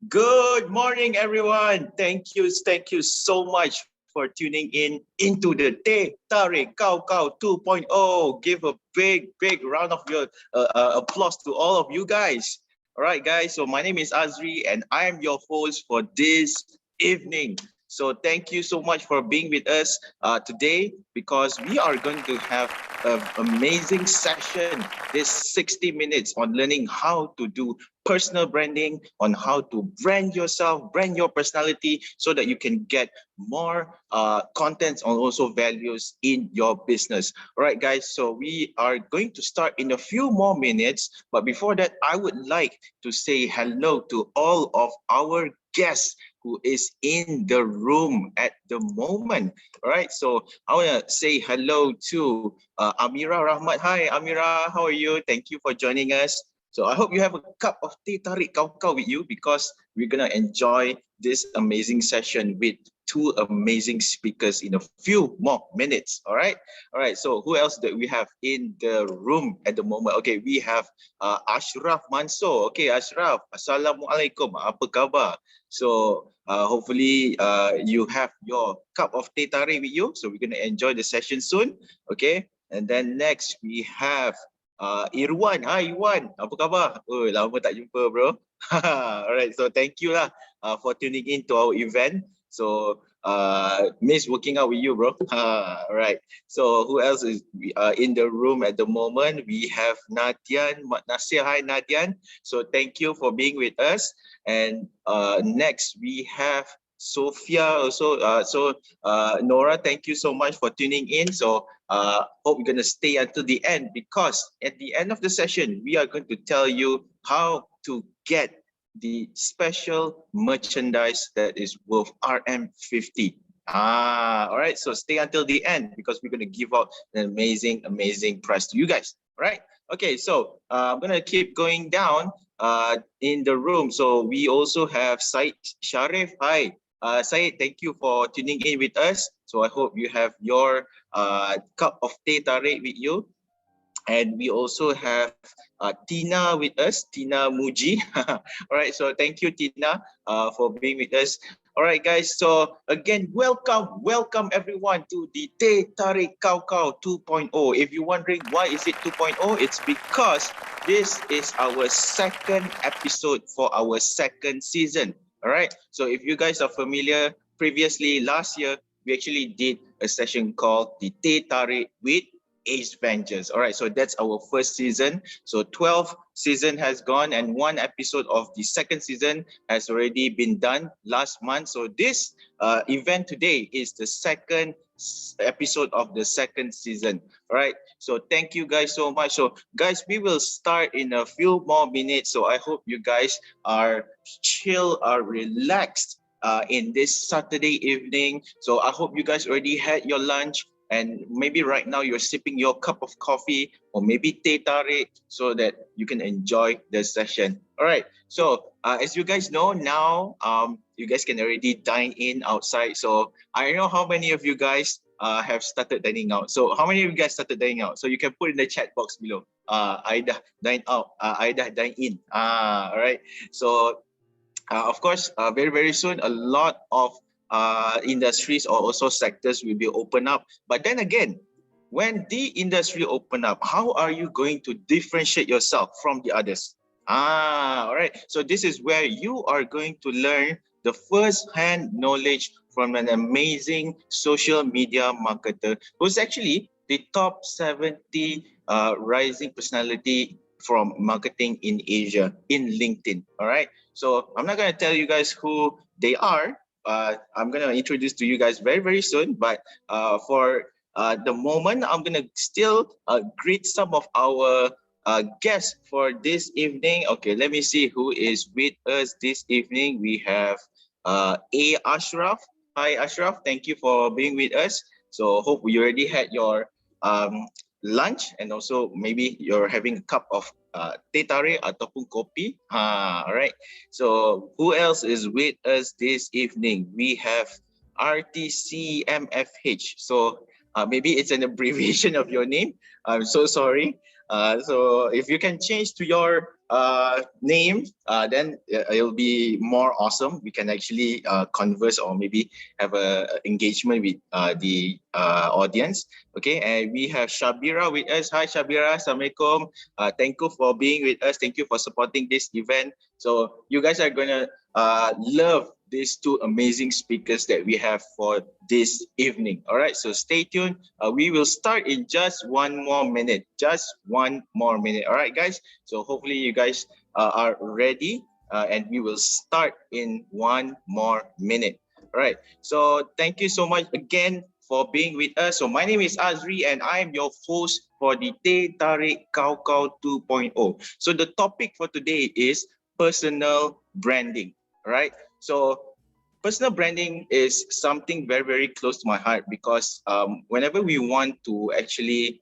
Good morning, everyone. Thank you so much for tuning in into the Teh Tarik Kau Kau 2.0. Give a big round of your applause to all of you guys. All right, guys. So my name is Azri, and I am your host for this evening. So thank you so much for being with us today because we are going to have an amazing session this 60 minutes on learning how to do personal branding, on how to brand yourself, brand your personality so that you can get more contents and also values in your business. All right, guys, so we are going to start in a few more minutes. But before that, I would like to say hello to all of our guests who is in the room at the moment. All right, so I want to say hello to Amira Rahmat. Hi, Amira, how are you? Thank you for joining us. So I hope you have a cup of teh tarik kau kau with you because we're gonna enjoy this amazing session with two amazing speakers in a few more minutes. All right. So who else do we have in the room at the moment? Okay, we have Ashraf Mansor. Okay, Ashraf, Assalamualaikum. Apa khabar? So hopefully you have your cup of teh tarik with you. So we're gonna enjoy the session soon. Okay, and then next we have Irwan. Hai Irwan, apa khabar? Oh, lama tak jumpa bro. Alright, so thank you lah for tuning in to our event. So miss working out with you bro. Alright, so who else is in the room at the moment? We have Nadian, Nasir. Hi Nadian. So thank you for being with us. And next we have Sophia also. Nora, thank you so much for tuning in. So hope you're going to stay until the end because at the end of the session, we are going to tell you how to get the special merchandise that is worth RM50. All right. So stay until the end because we're going to give out an amazing prize to you guys. All right. Okay. So I'm going to keep going down in the room. So we also have Said Sharif. Hi. Syed, thank you for tuning in with us. So I hope you have your cup of teh tarik with you. And we also have Tina with us, Tina Muji. All right, so thank you, Tina, for being with us. All right, guys, so again, welcome everyone to the Teh Tarik Kau Kau 2.0. If you're wondering why is it 2.0, it's because this is our second episode for our second season. All right, so if you guys are familiar, previously last year, we actually did a session called the Teh Tarik with Aish Ventures. All right, so that's our first season. So 12 season has gone and one episode of the second season has already been done last month. So this event today is the second episode of the second season. All right, so thank you guys so much. So guys, we will start in a few more minutes. So I hope you guys are chill, are relaxed in this Saturday evening. So I hope you guys already had your lunch and maybe right now you're sipping your cup of coffee or maybe teh tarik so that you can enjoy the session. All right. So as you guys know now, you guys can already dine in outside. So I know how many of you guys have started dining out. So how many of you guys started dining out? So you can put in the chat box below. I dah dine out. I dah dine in. All right. So of course, very soon, a lot of industries or also sectors will be open up. But then again, when the industry open up, how are you going to differentiate yourself from the others? All right. So this is where you are going to learn the first-hand knowledge from an amazing social media marketer who's actually the top 70 rising personality from marketing in Asia in LinkedIn. All right. So I'm not going to tell you guys who they are. I'm going to introduce to you guys very soon. But for the moment, I'm going to still greet some of our guests for this evening. Okay, let me see who is with us this evening. We have Ashraf. Hi, Ashraf. Thank you for being with us. So hope you already had your lunch and also maybe you're having a cup of teh tarik ataupun kopi. All right. So who else is with us this evening? We have RTCMFH. So maybe it's an abbreviation of your name. I'm so sorry. So if you can change to your name, then it'll be more awesome. We can actually converse or maybe have a engagement with the audience. Okay, and we have Shabira with us. Hi, Shabira. Assalamualaikum. Thank you for being with us. Thank you for supporting this event. So you guys are gonna love these two amazing speakers that we have for this evening. All right, so stay tuned. We will start in just 1 more minute. Just 1 more minute. All right, guys. So hopefully you guys are ready, and we will start in 1 more minute. All right. So thank you so much again for being with us. So my name is Azri, and I am your host for the Teh Tarik Kau Kau 2.0. So the topic for today is personal branding. All right. So personal branding is something very, very close to my heart because whenever we want to actually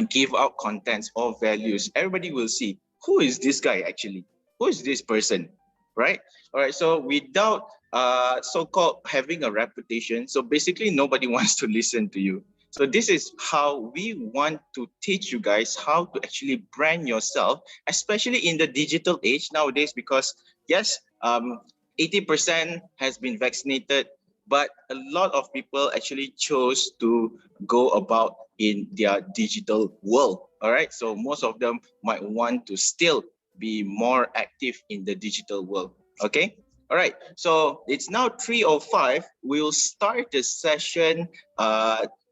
give out contents or values, everybody will see who is this guy actually? Who is this person? Right? All right. So without so-called having a reputation, so basically nobody wants to listen to you. So this is how we want to teach you guys how to actually brand yourself, especially in the digital age nowadays, because yes, 80% has been vaccinated, but a lot of people actually chose to go about in their digital world. All right. So most of them might want to still be more active in the digital world. Okay. All right. So it's now 3:05. We'll start the session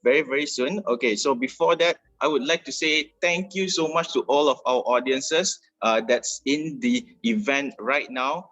very, very soon. Okay. So before that, I would like to say thank you so much to all of our audiences that's in the event right now,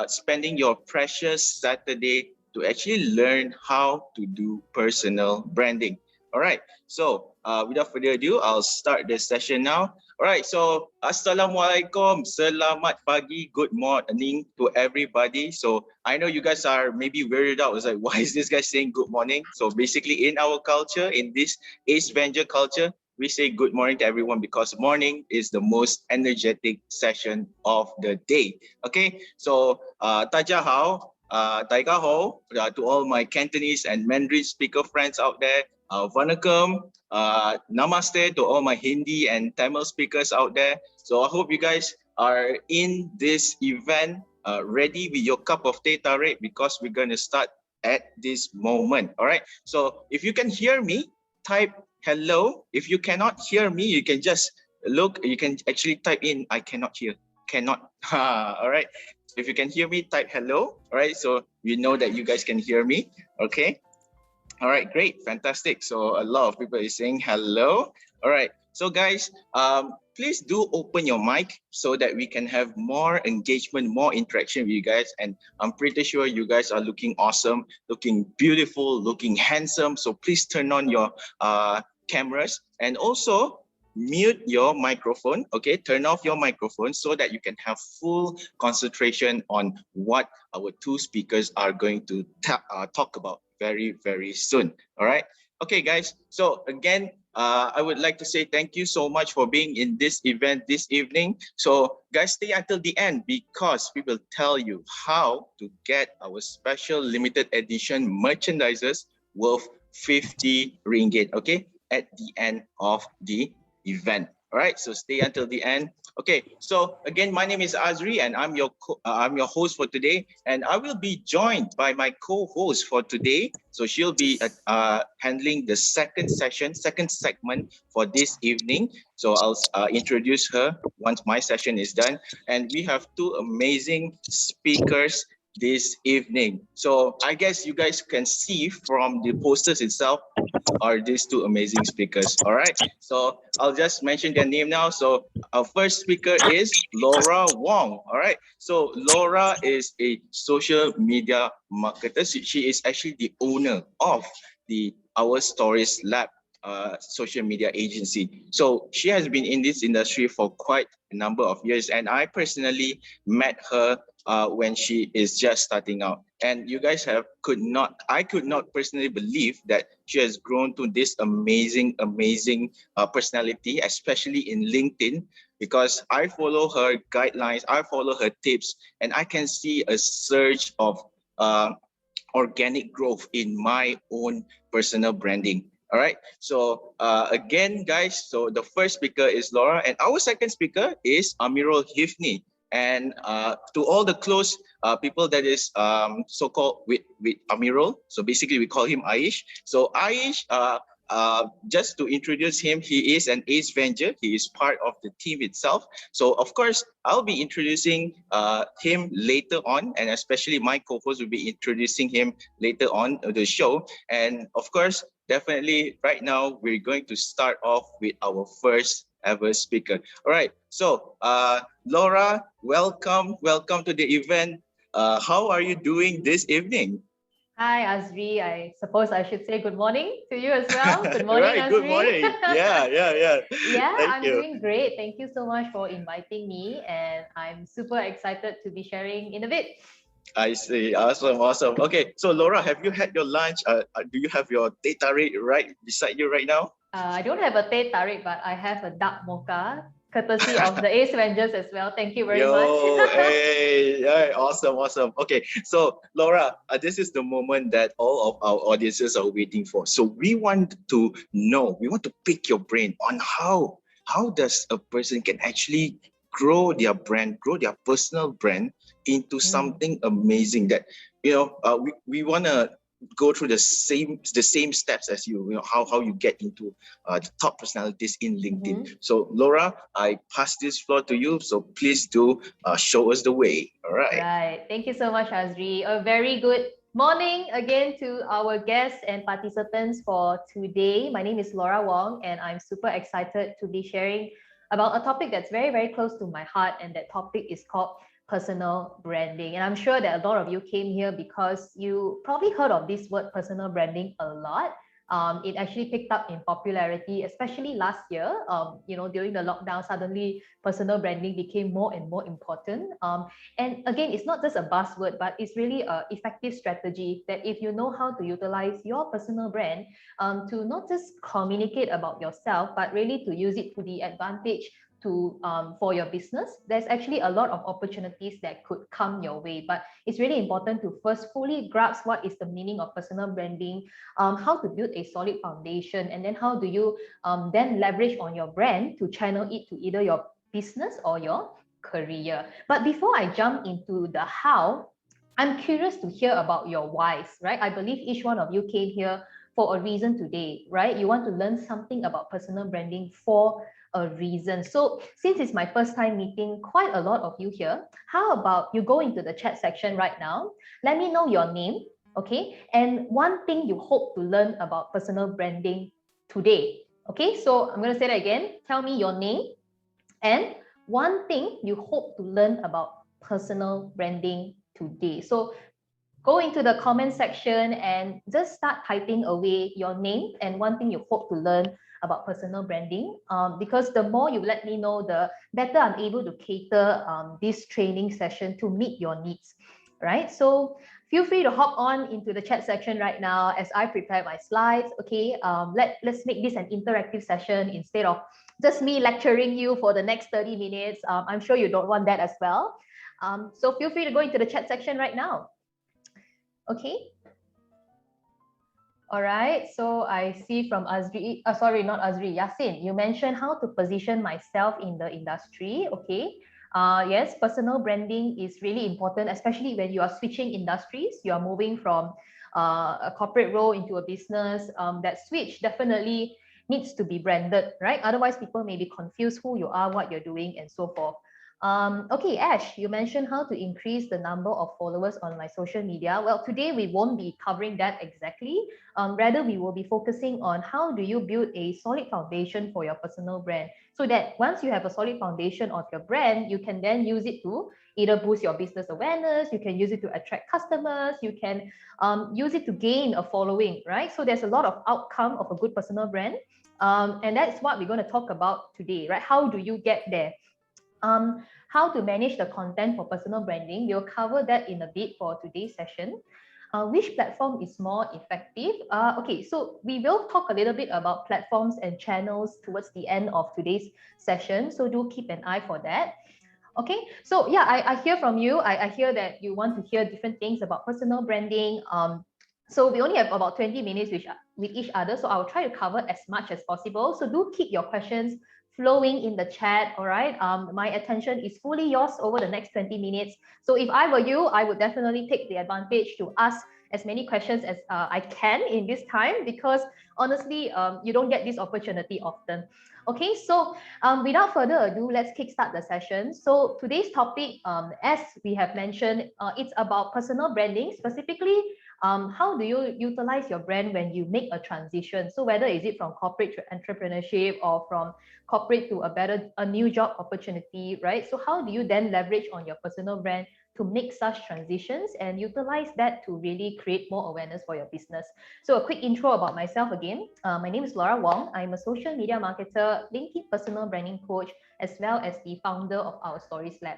spending your precious Saturday to actually learn how to do personal branding. All right. So without further ado, I'll start the session now. All right. So Assalamualaikum, selamat pagi, good morning to everybody. So I know you guys are maybe weirded out. It's like, why is this guy saying good morning? So basically, in our culture, in this Ace Venture culture, we say good morning to everyone because morning is the most energetic session of the day. Okay. So 大家好, 大家好, to all my Cantonese and Mandarin speaker friends out there. Vanakkam, namaste to all my Hindi and Tamil speakers out there. So I hope you guys are in this event ready with your cup of teh tarik because we're going to start at this moment. All right. So if you can hear me, type hello. If you cannot hear me, you can just look. You can actually type in I cannot hear. Cannot. All right. So if you can hear me, type hello. All right. So we know that you guys can hear me. Okay. All right, great, fantastic. So a lot of people is saying hello. All right, so guys, please do open your mic so that we can have more engagement, more interaction with you guys. And I'm pretty sure you guys are looking awesome, looking beautiful, looking handsome. So please turn on your cameras and also mute your microphone. Okay, turn off your microphone so that you can have full concentration on what our two speakers are going to talk about very, very soon. All right. Okay, guys. So again, I would like to say thank you so much for being in this event this evening. So guys, stay until the end because we will tell you how to get our special limited edition merchandises worth 50 ringgit. Okay, at the end of the event. All right, so stay until the end. Okay, so again, my name is Azri and I'm your host for today, and I will be joined by my co-host for today. So she'll be handling the second segment for this evening. So I'll introduce her once my session is done. And we have two amazing speakers this evening. So I guess you guys can see from the posters itself are these two amazing speakers. All right. So I'll just mention their name now. So our first speaker is Laura Wong. All right. So Laura is a social media marketer. She is actually the owner of the Our Stories Lab social media agency. So she has been in this industry for quite a number of years, and I personally met her when she is just starting out. And you guys I could not personally believe that she has grown to this amazing personality, especially in LinkedIn, because I follow her guidelines, I follow her tips, and I can see a surge of organic growth in my own personal branding. All right. So again, guys, so the first speaker is Laura, and our second speaker is Amirul Hifni. And to all the close people that is so-called with Amirul, so basically we call him Aish. So Aish, just to introduce him, he is an Ace Venger. He is part of the team itself. So of course, I'll be introducing him later on, and especially my co-host will be introducing him later on the show. And of course, definitely right now we're going to start off with our first ever speaker. All right. So Laura, welcome to the event. How are you doing this evening? Hi, Azri. I suppose I should say good morning to you as well. Good morning, Right. Good Azri. morning. Yeah. Yeah, Thank I'm you. doing great. Thank you so much for inviting me, and I'm super excited to be sharing in a bit. I see. Awesome. Okay. So Laura, have you had your lunch? Do you have your teh tarik right beside you right now? I don't have a teh tarik, but I have a dark mocha, courtesy of the Ace Avengers as well. Thank you very much. Yo, hey, yeah, awesome. Okay, so Laura, this is the moment that all of our audiences are waiting for. So we want to know, we want to pick your brain on how does a person can actually grow their brand, grow their personal brand into Mm. something amazing that we want to go through the same steps as you, how you get into the top personalities in LinkedIn. Mhm. So Laura, I pass this floor to you. So please do show us the way. All right. Right. Thank you so much, Azri. A very good morning again to our guests and participants for today. My name is Laura Wong, and I'm super excited to be sharing about a topic that's very, very close to my heart. And that topic is called personal branding. And I'm sure that a lot of you came here because you probably heard of this word personal branding a lot. It actually picked up in popularity, especially last year. During the lockdown, suddenly personal branding became more and more important. And again, it's not just a buzzword, but it's really an effective strategy that if you know how to utilize your personal brand to not just communicate about yourself, but really to use it to the advantage to for your business, there's actually a lot of opportunities that could come your way. But it's really important to first fully grasp what is the meaning of personal branding, how to build a solid foundation, and then how do you then leverage on your brand to channel it to either your business or your career. But before I jump into the how, I'm curious to hear about your whys, right? I believe each one of you came here for a reason today, right? You want to learn something about personal branding for a reason. So, since it's my first time meeting quite a lot of you here, how about you go into the chat section right now? Let me know your name, okay? And one thing you hope to learn about personal branding today. Okay, so I'm going to say that again. Tell me your name and one thing you hope to learn about personal branding today. So go into the comment section and just start typing away your name and one thing you hope to learn about personal branding. Because the more you let me know, the better I'm able to cater this training session to meet your needs, right? So feel free to hop on into the chat section right now as I prepare my slides. Okay, let's make this an interactive session instead of just me lecturing you for the next 30 minutes. I'm sure you don't want that as well. So feel free to go into the chat section right now. Okay. All right. So I see from Azri, sorry, not Azri, Yasin, you mentioned how to position myself in the industry. Okay. Yes, personal branding is really important, especially when you are switching industries. You are moving from a corporate role into a business. That switch definitely needs to be branded, right? Otherwise, people may be confused who you are, what you're doing, and so forth. Okay, Ash, you mentioned how to increase the number of followers on my social media. Well, today we won't be covering that exactly. Rather, we will be focusing on how do you build a solid foundation for your personal brand so that once you have a solid foundation of your brand, you can then use it to either boost your business awareness, you can use it to attract customers, you can use it to gain a following, right? So there's a lot of outcome of a good personal brand. And that's what we're going to talk about today, right? How do you get there? How to manage the content for personal branding. We'll cover that in a bit for today's session. Which platform is more effective? Okay, so we will talk a little bit about platforms and channels towards the end of today's session. So do keep an eye for that. Okay, so yeah, I hear from you. I hear that you want to hear different things about personal branding. So we only have about 20 minutes with each other. So I'll try to cover as much as possible. So do keep your questions flowing in the chat. All right. My attention is fully yours over the next 20 minutes. So if I were you, I would definitely take the advantage to ask as many questions as I can in this time, because honestly, you don't get this opportunity often. Okay, so without further ado, let's kickstart the session. So today's topic, as we have mentioned, it's about personal branding, specifically how do you utilize your brand when you make a transition? So whether is it from corporate to entrepreneurship or from corporate to a new job opportunity, right? So how do you then leverage on your personal brand to make such transitions and utilize that to really create more awareness for your business? So a quick intro about myself again. My name is Laura Wong. I'm a social media marketer, LinkedIn personal branding coach, as well as the founder of our Stories Lab.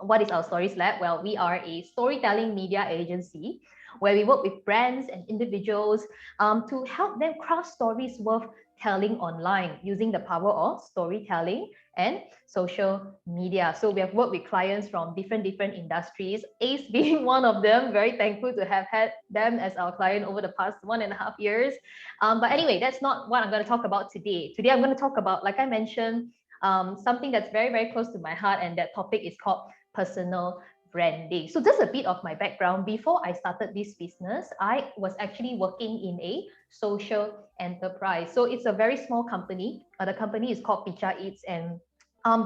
What is our Stories Lab? Well, we are a storytelling media agency where we work with brands and individuals to help them craft stories worth telling online using the power of storytelling and social media. So we have worked with clients from different industries, Aish being one of them. Very thankful to have had them as our client over the past 1.5 years. But anyway, that's not what I'm going to talk about today. Today, I'm going to talk about, like I mentioned, something that's very close to my heart, and that topic is called personal branding. So just a bit of my background. Before I started this business, I was actually working in a social enterprise. So it's a very small company. The company is called Picha Eats, and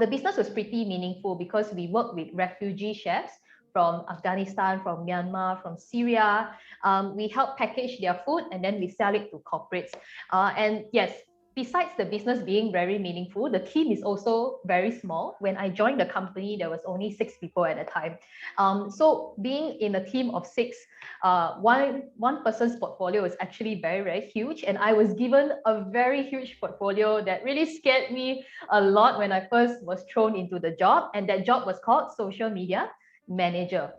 the business was pretty meaningful because we work with refugee chefs from Afghanistan, from Myanmar, from Syria. We help package their food and then we sell it to corporates. And yes, besides the business being very meaningful, the team is also very small. When I joined the company, there was only 6 people at a time. So being in a team of 6, one person's portfolio is actually very huge. And I was given a very huge portfolio that really scared me a lot when I first was thrown into the job. And that job was called social media manager.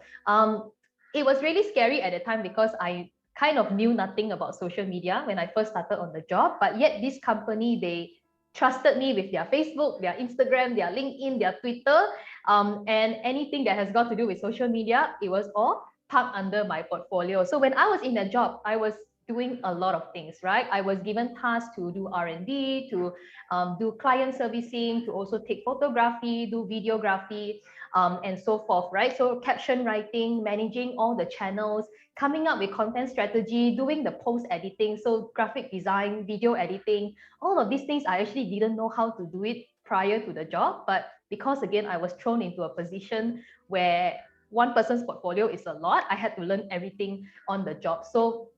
It was really scary at the time because I kind of knew nothing about social media when I first started on the job, but yet this company, they trusted me with their Facebook, their Instagram, their LinkedIn, their Twitter, and anything that has got to do with social media, it was all parked under my portfolio. So when I was in that job, I was doing a lot of things, right? I was given tasks to do R&D, to do client servicing, to also take photography, do videography, and so forth, right? So caption writing, managing all the channels, coming up with content strategy, doing the post editing, so graphic design, video editing, all of these things, I actually didn't know how to do it prior to the job. But because again, I was thrown into a position where one person's portfolio is a lot, I had to learn everything on the job. So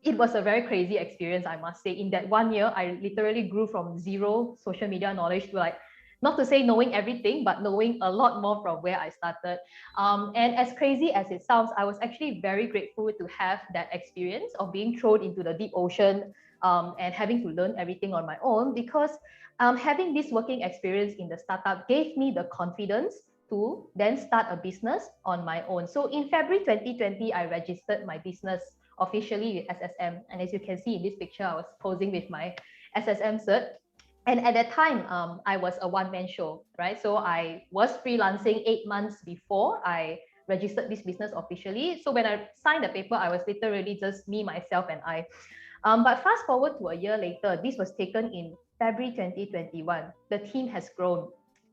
it was a very crazy experience, I must say. In that 1 year, I literally grew from zero social media knowledge to, like, not to say knowing everything, but knowing a lot more from where I started. And as crazy as it sounds, I was actually very grateful to have that experience of being thrown into the deep ocean and having to learn everything on my own, because having this working experience in the startup gave me the confidence to then start a business on my own. So in February 2020, I registered my business officially with SSM. And as you can see in this picture, I was posing with my SSM cert. And at that time, I was a one-man show, right? So I was freelancing 8 months before I registered this business officially. So when I signed the paper, I was literally just me, myself, and I. But fast forward to a year later, this was taken in February 2021. The team has grown.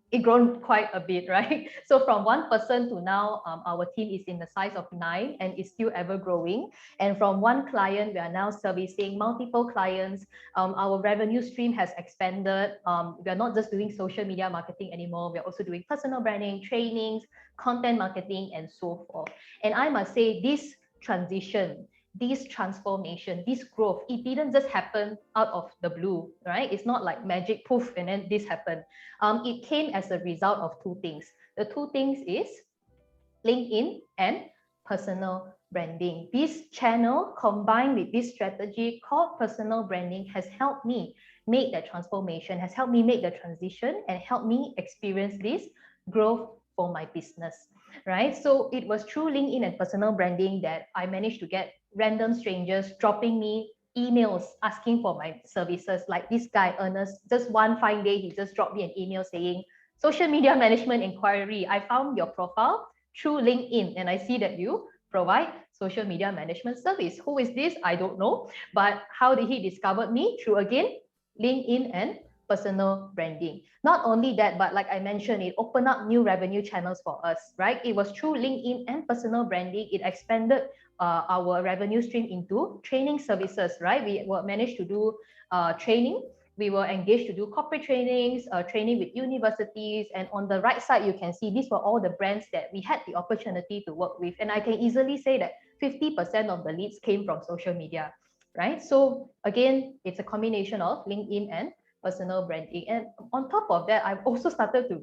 It grown quite a bit, right? So from one person to now, our team is in the size of 9 and is still ever growing. And from one client, we are now servicing multiple clients. Our revenue stream has expanded. We are not just doing social media marketing anymore. We are also doing personal branding, trainings, content marketing, and so forth. And I must say, this transition, this transformation, this growth, it didn't just happen out of the blue, right? It's not like magic poof and then this happened. It came as a result of 2 things. The 2 things is LinkedIn and personal branding. This channel combined with this strategy called personal branding has helped me make that transformation, has helped me make the transition, and helped me experience this growth for my business, right? So it was through LinkedIn and personal branding that I managed to get random strangers dropping me emails asking for my services. Like this guy, Ernest, just one fine day, he just dropped me an email saying, social media management inquiry. I found your profile through LinkedIn and I see that you provide social media management service. Who is this? I don't know. But how did he discover me? Through, again, LinkedIn and personal branding. Not only that, but like I mentioned, it opened up new revenue channels for us, right? It was through LinkedIn and personal branding. It expanded our revenue stream into training services, right? We were managed to do training. We were engaged to do corporate trainings, training with universities. And on the right side, you can see these were all the brands that we had the opportunity to work with. And I can easily say that 50% of the leads came from social media, right? So again, it's a combination of LinkedIn and personal branding. And on top of that, I've also started to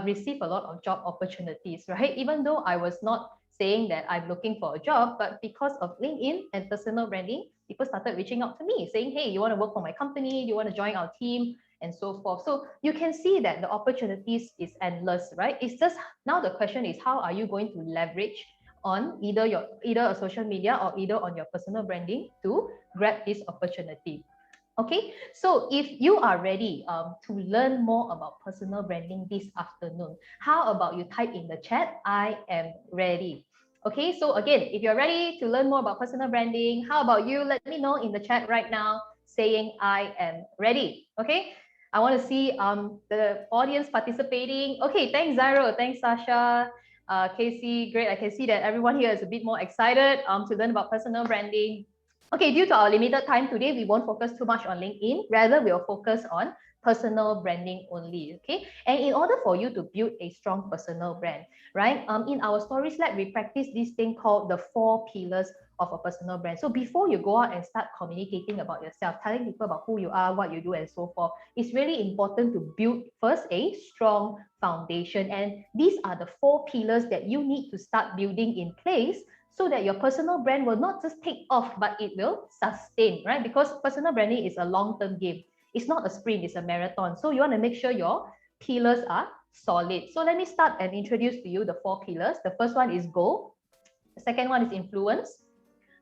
receive a lot of job opportunities, right? Even though I was not saying that I'm looking for a job, but because of LinkedIn and personal branding, people started reaching out to me saying, hey, you want to work for my company? You want to join our team? And so forth. So you can see that the opportunities is endless, right? It's just now the question is, how are you going to leverage on either a social media or either on your personal branding to grab this opportunity? Okay, so if you are ready to learn more about personal branding this afternoon, how about you type in the chat, I am ready. Okay, so again, if you're ready to learn more about personal branding, how about you let me know in the chat right now saying I am ready. Okay, I want to see the audience participating. Okay, thanks Zairo, thanks Sasha, Casey, great. I can see that everyone here is a bit more excited to learn about personal branding. Okay, due to our limited time today, we won't focus too much on LinkedIn. Rather, we'll focus on personal branding only, okay? And in order for you to build a strong personal brand, right? In our Stories Lab, we practice this thing called the 4 pillars of a personal brand. So before you go out and start communicating about yourself, telling people about who you are, what you do, and so forth, it's really important to build first a strong foundation. And these are the 4 pillars that you need to start building in place so that your personal brand will not just take off, but it will sustain, right? Because personal branding is a long-term game. It's not a sprint, it's a marathon. So you want to make sure your pillars are solid. So let me start and introduce to you the 4 pillars. The first one is goal. The second one is influence.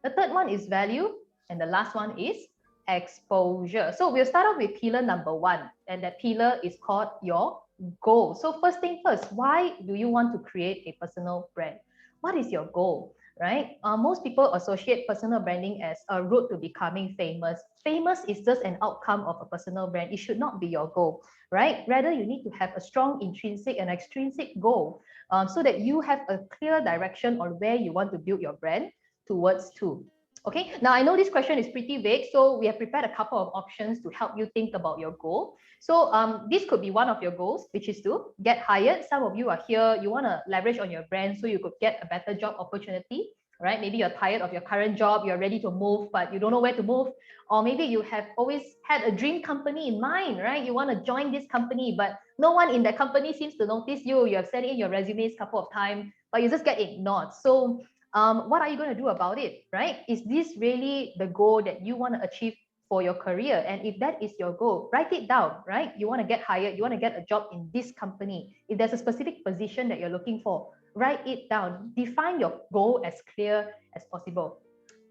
The third one is value. And the last one is exposure. So we'll start off with pillar number 1. And that pillar is called your goal. So first thing first, why do you want to create a personal brand? What is your goal? Right? Most people associate personal branding as a route to becoming famous. Famous is just an outcome of a personal brand. It should not be your goal, right? Rather, you need to have a strong intrinsic and extrinsic goal so that you have a clear direction on where you want to build your brand towards to. Okay, now I know this question is pretty vague, so we have prepared a couple of options to help you think about your goal. So this could be one of your goals, which is to get hired. Some of you are here, you want to leverage on your brand so you could get a better job opportunity, right? Maybe you're tired of your current job, you're ready to move, but you don't know where to move. Or maybe you have always had a dream company in mind, right? You want to join this company, but no one in that company seems to notice you. You have sent in your resumes a couple of times, but you just get ignored. So what are you going to do about it, right? Is this really the goal that you want to achieve for your career? And if that is your goal, write it down, right? You want to get hired, you want to get a job in this company. If there's a specific position that you're looking for, write it down. Define your goal as clear as possible.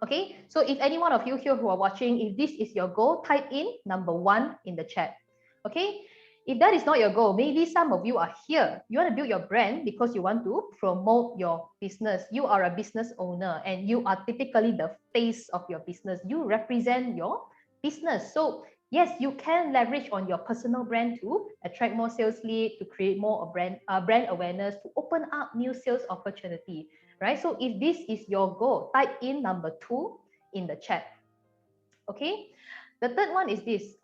Okay, so if any one of you here who are watching, if this is your goal, type in number 1 in the chat. Okay, if that is not your goal, maybe some of you are here. You want to build your brand because you want to promote your business. You are a business owner and you are typically the face of your business. You represent your business. So yes, you can leverage on your personal brand to attract more sales leads, to create more brand awareness, to open up new sales opportunity, right? So if this is your goal, type in number 2 in the chat. Okay. The third one is this.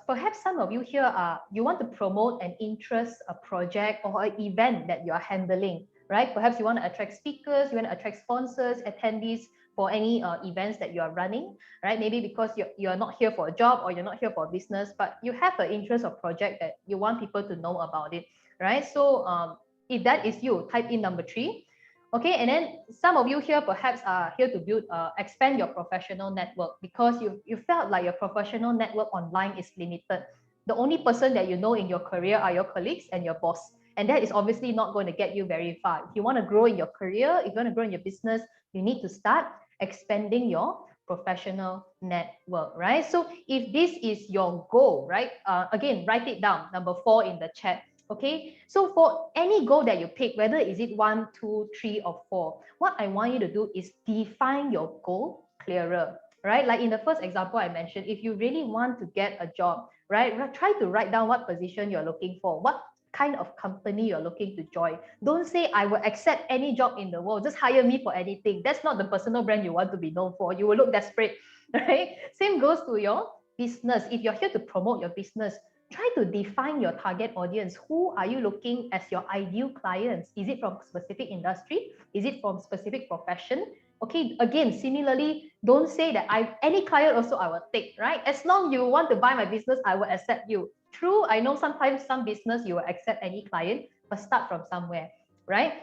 Perhaps some of you here you want to promote an interest, a project, or an event that you are handling, right? Perhaps you want to attract speakers, you want to attract sponsors, attendees for any events that you are running, right? Maybe because you're not here for a job or you're not here for a business, but you have an interest or project that you want people to know about it, right? So if that is you, type in number 3. Okay, and then some of you here perhaps are here to build, expand your professional network because you felt like your professional network online is limited. The only person that you know in your career are your colleagues and your boss. And that is obviously not going to get you very far. If you want to grow in your career, if you want to grow in your business, you need to start expanding your professional network, right? So if this is your goal, right? Again, write it down, number 4 in the chat. Okay, so for any goal that you pick, whether is it 1, 2, 3, or 4, what I want you to do is define your goal clearer, right? Like in the first example I mentioned, if you really want to get a job, right, try to write down what position you're looking for, what kind of company you're looking to join. Don't say I will accept any job in the world, just hire me for anything. That's not the personal brand you want to be known for. You will look desperate, right? Same goes to your business. If you're here to promote your business, try to define your target audience. Who are you looking as your ideal clients? Is it from specific industry? Is it from specific profession? Okay, again, similarly, don't say that any client also I will take, right? As long you want to buy my business, I will accept you. True, I know sometimes some business you will accept any client, but start from somewhere, right?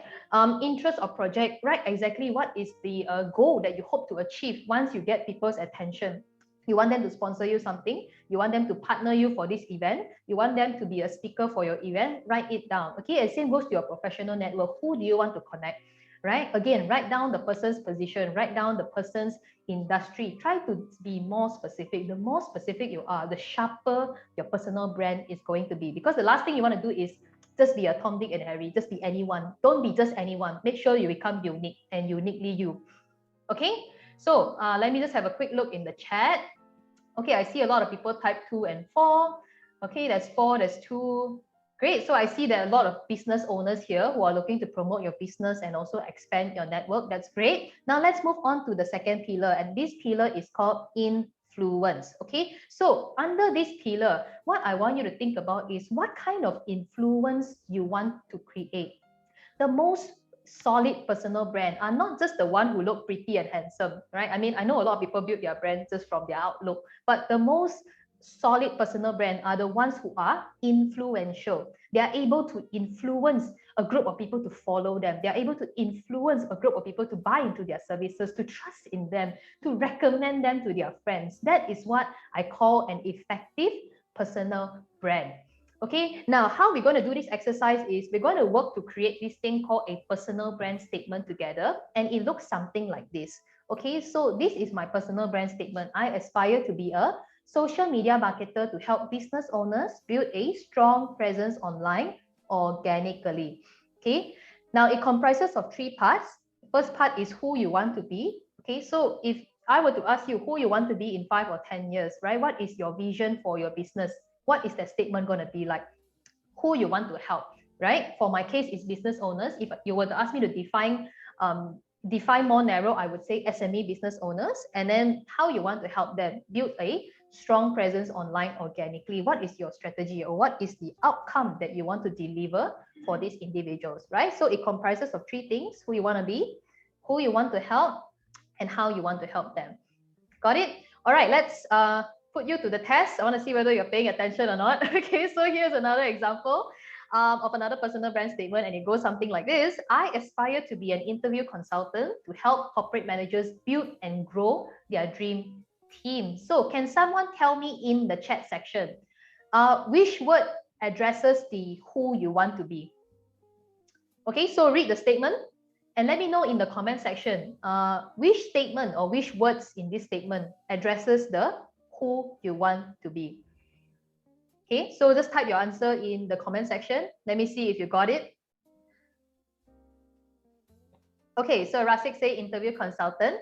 Interest or project, right? Exactly what is the goal that you hope to achieve once you get people's attention? You want them to sponsor you something, you want them to partner you for this event, you want them to be a speaker for your event, write it down. Okay, and same goes to your professional network. Who do you want to connect, right? Again, write down the person's position, write down the person's industry. Try to be more specific. The more specific you are, the sharper your personal brand is going to be, because the last thing you want to do is just be a Tom, Dick, and Harry, just be anyone. Don't be just anyone. Make sure you become unique and uniquely you. Okay, so let me just have a quick look in the chat. Okay, I see a lot of people type 2 and 4. Okay, there's 4, there's 2. Great. So I see there are a lot of business owners here who are looking to promote your business and also expand your network. That's great. Now let's move on to the second pillar. And this pillar is called influence. Okay, so under this pillar, what I want you to think about is what kind of influence you want to create. The most solid personal brand are not just the one who look pretty and handsome, right? I mean, I know a lot of people build their brand just from their outlook, but the most solid personal brand are the ones who are influential. They are able to influence a group of people to follow them. They are able to influence a group of people to buy into their services, to trust in them, to recommend them to their friends. That is what I call an effective personal brand. Okay, now how we're going to do this exercise is we're going to work to create this thing called a personal brand statement together, and it looks something like this. Okay, so this is my personal brand statement. I aspire to be a social media marketer to help business owners build a strong presence online organically. Okay, now it comprises of 3 parts. First part is who you want to be. Okay, so if I were to ask you who you want to be in 5 or 10 years, right? What is your vision for your business? What is that statement going to be like? Who you want to help, right? For my case, it's business owners. If you were to ask me to define more narrow, I would say SME business owners. And then how you want to help them build a strong presence online organically. What is your strategy, or what is the outcome that you want to deliver for these individuals, right? So it comprises of 3 things: who you want to be, who you want to help, and how you want to help them. Got it? All right, let's put you to the test. I want to see whether you're paying attention or not. Okay, so here's another example of another personal brand statement, and it goes something like this. I aspire to be an interview consultant to help corporate managers build and grow their dream team. So can someone tell me in the chat section, which word addresses the who you want to be? Okay, so read the statement and let me know in the comment section which statement or which words in this statement addresses the who you want to be. Okay, so just type your answer in the comment section. Let me see if you got it. Okay, so Rasik say interview consultant.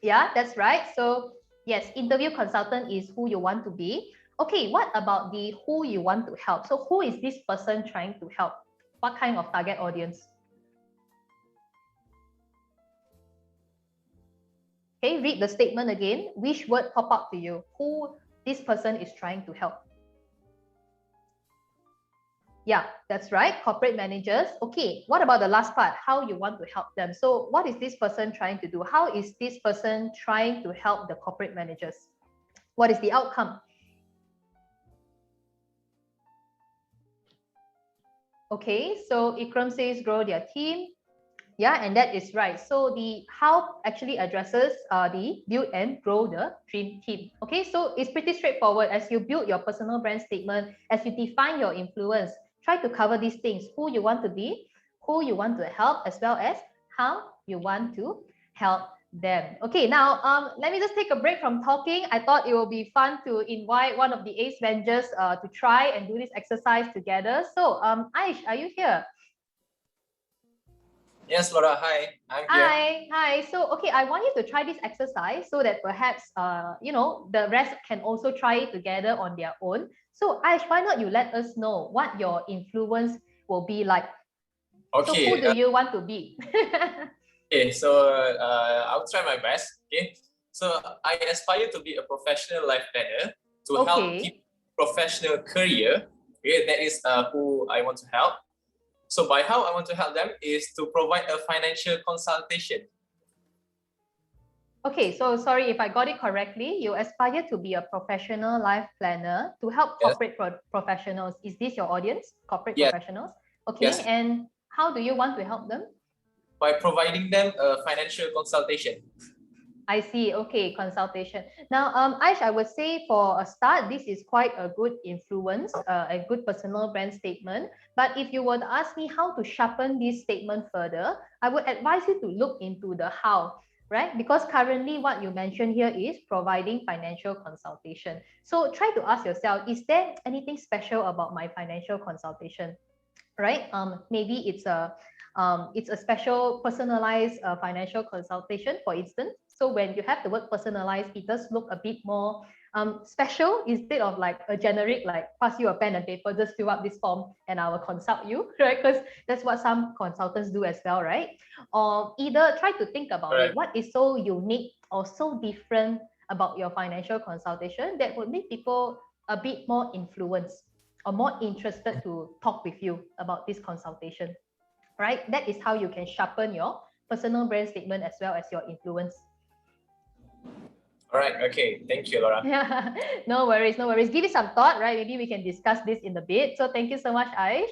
Yeah, that's right. So yes, interview consultant is who you want to be. Okay, what about the who you want to help? So who is this person trying to help? What kind of target audience? Okay, read the statement again. Which word pop up to you? Who this person is trying to help? Yeah, that's right. Corporate managers. Okay, what about the last part? How you want to help them? So what is this person trying to do? How is this person trying to help the corporate managers? What is the outcome? Okay, so Ikram says grow their team. Yeah, and that is right. So the how actually addresses the build and grow the dream team. Okay, so it's pretty straightforward. As you build your personal brand statement, as you define your influence, try to cover these things: who you want to be, who you want to help, as well as how you want to help them. Okay, now let me just take a break from talking. I thought it will be fun to invite one of the Ace Vengers to try and do this exercise together. So Aish, are you here? Yes, Laura, hi, I'm here. Hi. So, okay, I want you to try this exercise so that perhaps, the rest can also try it together on their own. So, Aish, why not you let us know what your influence will be like? So, who Okay, do you want to be? okay, so I'll try my best. Okay, so I aspire to be a professional life planner to help Okay. people professional career. Okay, that is who I want to help. So by how I want to help them is to provide a financial consultation. Okay, so sorry if I got it correctly. You aspire to be a professional life planner to help Yes. corporate professionals. Is this your audience, corporate Yes. professionals? Okay, Yes. and how do you want to help them? By providing them a financial consultation. I see. Okay, consultation. Now, Aish, I would say for a start, this is quite a good influence, a good personal brand statement. But if you were to ask me how to sharpen this statement further, I would advise you to look into the how, right? Because currently what you mentioned here is providing financial consultation. So try to ask yourself, is there anything special about my financial consultation? Right? Maybe it's a special personalized financial consultation, for instance. So when you have the word personalized, it does look a bit more special instead of like a generic, like pass you a pen and paper, just fill out this form and I will consult you, right? Because that's what some consultants do as well, right? Or either try to think about it. What is so unique or so different about your financial consultation that would make people a bit more influenced or more interested to talk with you about this consultation, right? That is how you can sharpen your personal brand statement as well as your influence. All right. Okay. Thank you, Laura. Yeah, no worries, no worries. Give it some thought, right? Maybe we can discuss this in a bit. So thank you so much, Aish.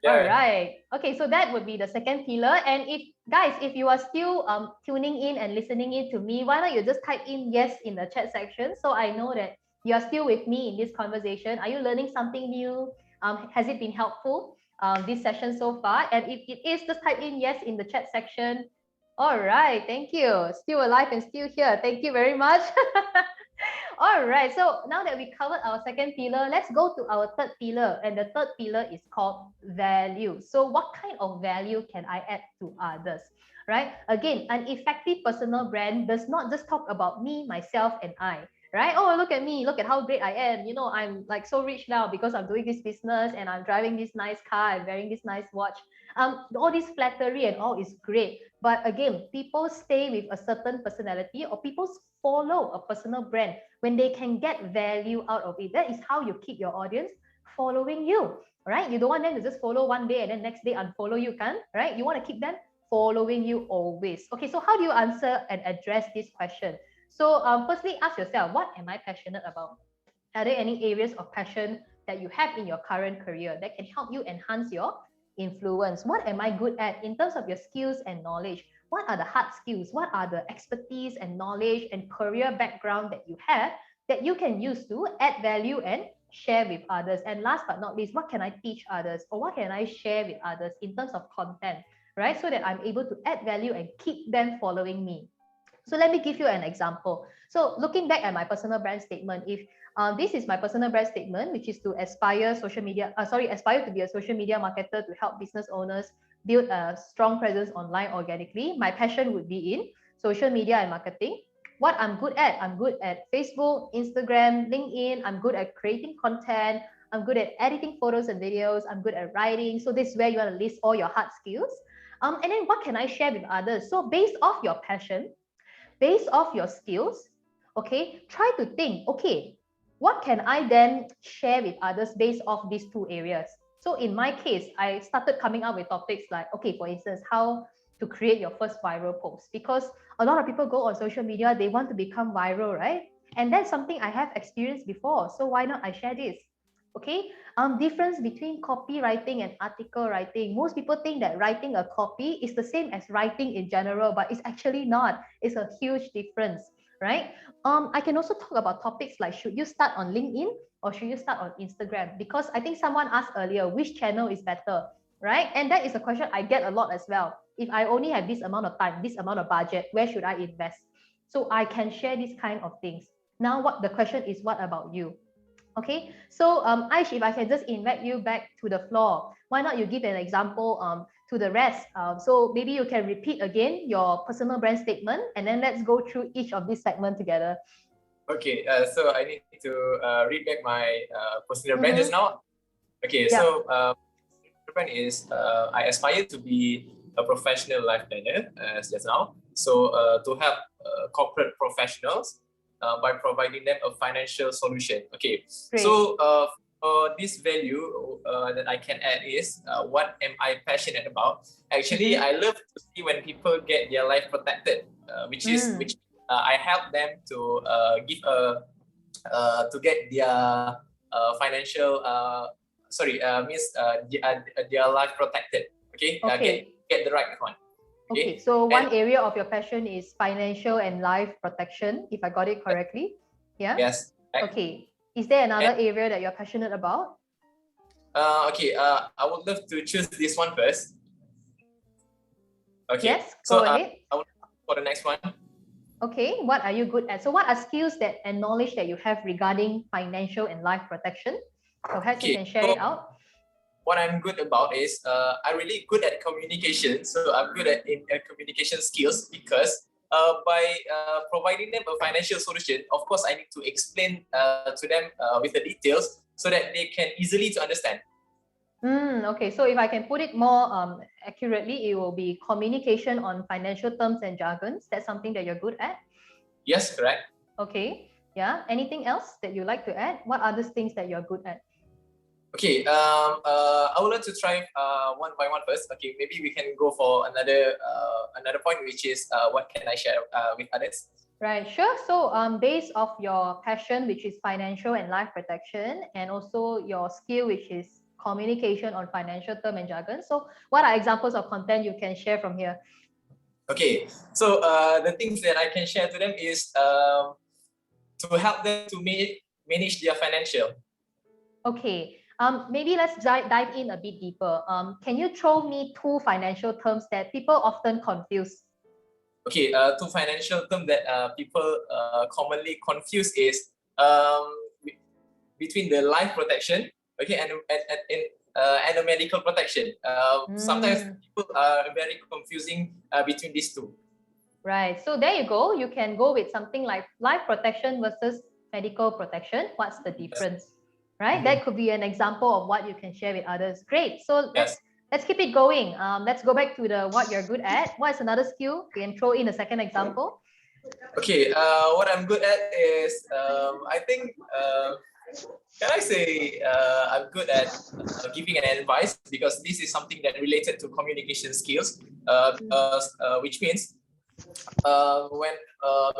Yeah. All right. Okay, so that would be the second pillar. And if guys, if you are still tuning in and listening in to me, why not you just type in yes in the chat section so I know that you are still with me in this conversation. Are you learning something new? Has it been helpful this session so far? And if it is, just type in yes in the chat section. All right, thank you. Still alive and still here. Thank you very much. All right, so now that we covered our second pillar, let's go to our third pillar. And the third pillar is called value. So what kind of value can I add to others, right? Again, an effective personal brand does not just talk about me, myself, and I, right? Oh, look at me, look at how great I am. You know, I'm like so rich now because I'm doing this business and I'm driving this nice car, I'm wearing this nice watch. All this flattery and all is great. But again, people stay with a certain personality or people follow a personal brand when they can get value out of it. That is how you keep your audience following you, right? You don't want them to just follow one day and then next day unfollow you, can, right? You want to keep them following you always. Okay, so how do you answer and address this question? So firstly, ask yourself, what am I passionate about? Are there any areas of passion that you have in your current career that can help you enhance your influence? What am I good at in terms of your skills and knowledge? What are the hard skills? What are the expertise and knowledge and career background that you have that you can use to add value and share with others? And last but not least, what can I teach others or what can I share with others in terms of content, right? So that I'm able to add value and keep them following me. So let me give you an example. So looking back at my personal brand statement, if this is my personal brand statement, which is to aspire to be a social media marketer to help business owners build a strong presence online organically. My passion would be in social media and marketing. What I'm good at Facebook, Instagram, LinkedIn. I'm good at creating content. I'm good at editing photos and videos. I'm good at writing. So this is where you want to list all your hard skills. And then what can I share with others? So based off your passion, based off your skills, okay, try to think, okay, what can I then share with others based off these two areas? So in my case, I started coming up with topics like, okay, for instance, how to create your first viral post, because a lot of people go on social media, they want to become viral, right? And that's something I have experienced before. So why not I share this? Okay, difference between copywriting and article writing. Most people think that writing a copy is the same as writing in general, but it's actually not. It's a huge difference, right? I can also talk about topics like, should you start on LinkedIn or should you start on Instagram? Because I think someone asked earlier, which channel is better, right? And that is a question I get a lot as well. if I only have this amount of time, this amount of budget, where should I invest? So I can share these kind of things. Now, what the question is, what about you? Okay, so Aish, if I can just invite you back to the floor, why not you give an example to the rest? So maybe you can repeat again your personal brand statement, and then let's go through each of these segments together. Okay, so I need to read back my personal brand just now. Okay, so brand is I aspire to be a professional life planner as just now. So to help corporate professionals by providing them a financial solution. Okay, Great. so this value that I can add is what am I passionate about? Actually, I love to see when people get their life protected, which I help them to give to get their financial means their life protected. Okay, get the right one. Okay, so one area of your passion is financial and life protection, if I got it correctly. Yeah. Yes. Okay. Is there another area that you're passionate about? Okay. I would love to choose this one first. Okay. Yes. Go ahead. I will for the next one. Okay. What are you good at? So, what are skills that and knowledge that you have regarding financial and life protection? Perhaps you can share it out. What I'm good about is I'm really good at communication. So I'm good at communication skills because by providing them a financial solution, of course, I need to explain to them with the details so that they can easily to understand. Okay, so if I can put it more accurately, it will be communication on financial terms and jargons. That's something that you're good at? Yes, correct. Okay, yeah. Anything else that you like to add? What other things that you're good at? Okay, I would like to try one by one first. Okay, maybe we can go for another point, which is what can I share with others? Right, sure. So based off your passion, which is financial and life protection, and also your skill, which is communication on financial term and jargon. So what are examples of content you can share from here? Okay, so the things that I can share to them is to help them to manage their financial. Okay, maybe let's dive in a bit deeper. Can you throw me 2 financial terms that people often confuse? Okay, 2 financial terms that people commonly confuse is between the life protection, okay, and the medical protection. Sometimes people are very confusing between these two. Right. So there you go. You can go with something like life protection versus medical protection. What's the difference? Right. That could be an example of what you can share with others. Great. So let's keep it going. Let's go back to the what you're good at. What is another skill? You can throw in a second example. Okay. What I'm good at is I think. Can I say I'm good at giving an advice because this is something that related to communication skills, which means when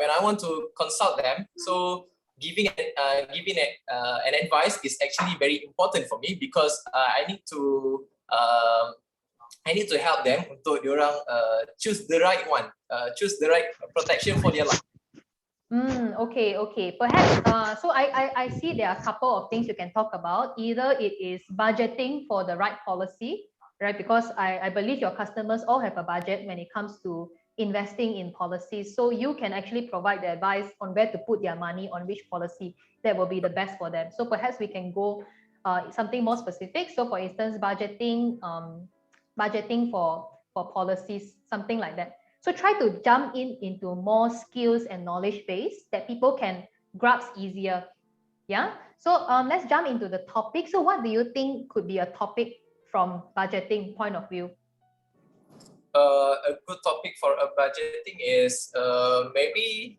I want to consult them, so giving an advice is actually very important for me because I need to help them untuk diorang choose the right one, choose the right protection for their life. Okay. Perhaps, so I see there are a couple of things you can talk about. Either it is budgeting for the right policy, right? Because I believe your customers all have a budget when it comes to investing in policies. So you can actually provide the advice on where to put their money on which policy that will be the best for them. So perhaps we can go something more specific. So for instance, budgeting for policies, something like that. So try to jump into more skills and knowledge base that people can grasp easier. Yeah. So let's jump into the topic. So what do you think could be a topic from budgeting point of view? A good topic for a budgeting is maybe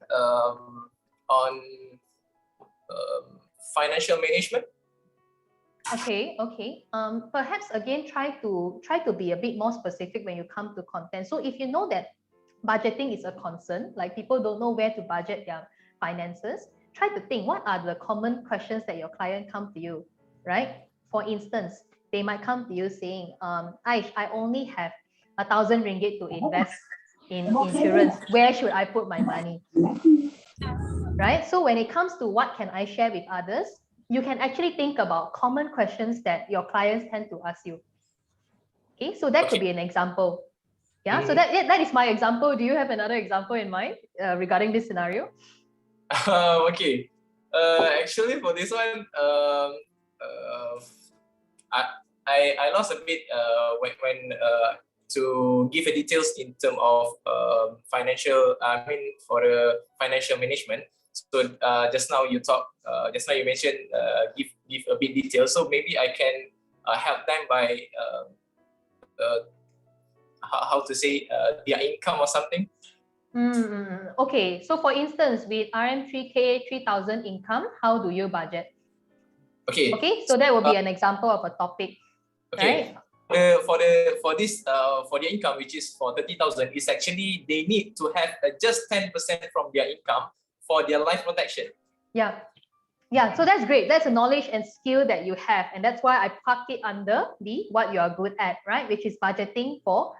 on financial management. Okay. Perhaps again try to be a bit more specific when you come to content. So if you know that budgeting is a concern, like people don't know where to budget their finances, try to think what are the common questions that your client come to you, right? For instance, they might come to you saying, Aish, I only have 1,000 ringgit to invest in insurance. Where should I put my money? Right? So when it comes to what can I share with others, you can actually think about common questions that your clients tend to ask you. Okay, so that could be an example. Yeah, so that is my example. Do you have another example in mind regarding this scenario? Okay. Actually, for this one, I I lost a bit when to give a details in terms of financial. I mean, for the financial management. So just now you just now you mentioned give a bit detail. So maybe I can help them by how to say their income or something. Okay, so for instance, with RM3K 3,000 income, how do you budget? Okay. Okay, so that will be an example of a topic. Okay. Right? For the income, which is for 30,000, is actually they need to have just 10% from their income for their life protection. Yeah. Yeah, so that's great. That's a knowledge and skill that you have. And that's why I park it under the what you are good at, right? Which is budgeting for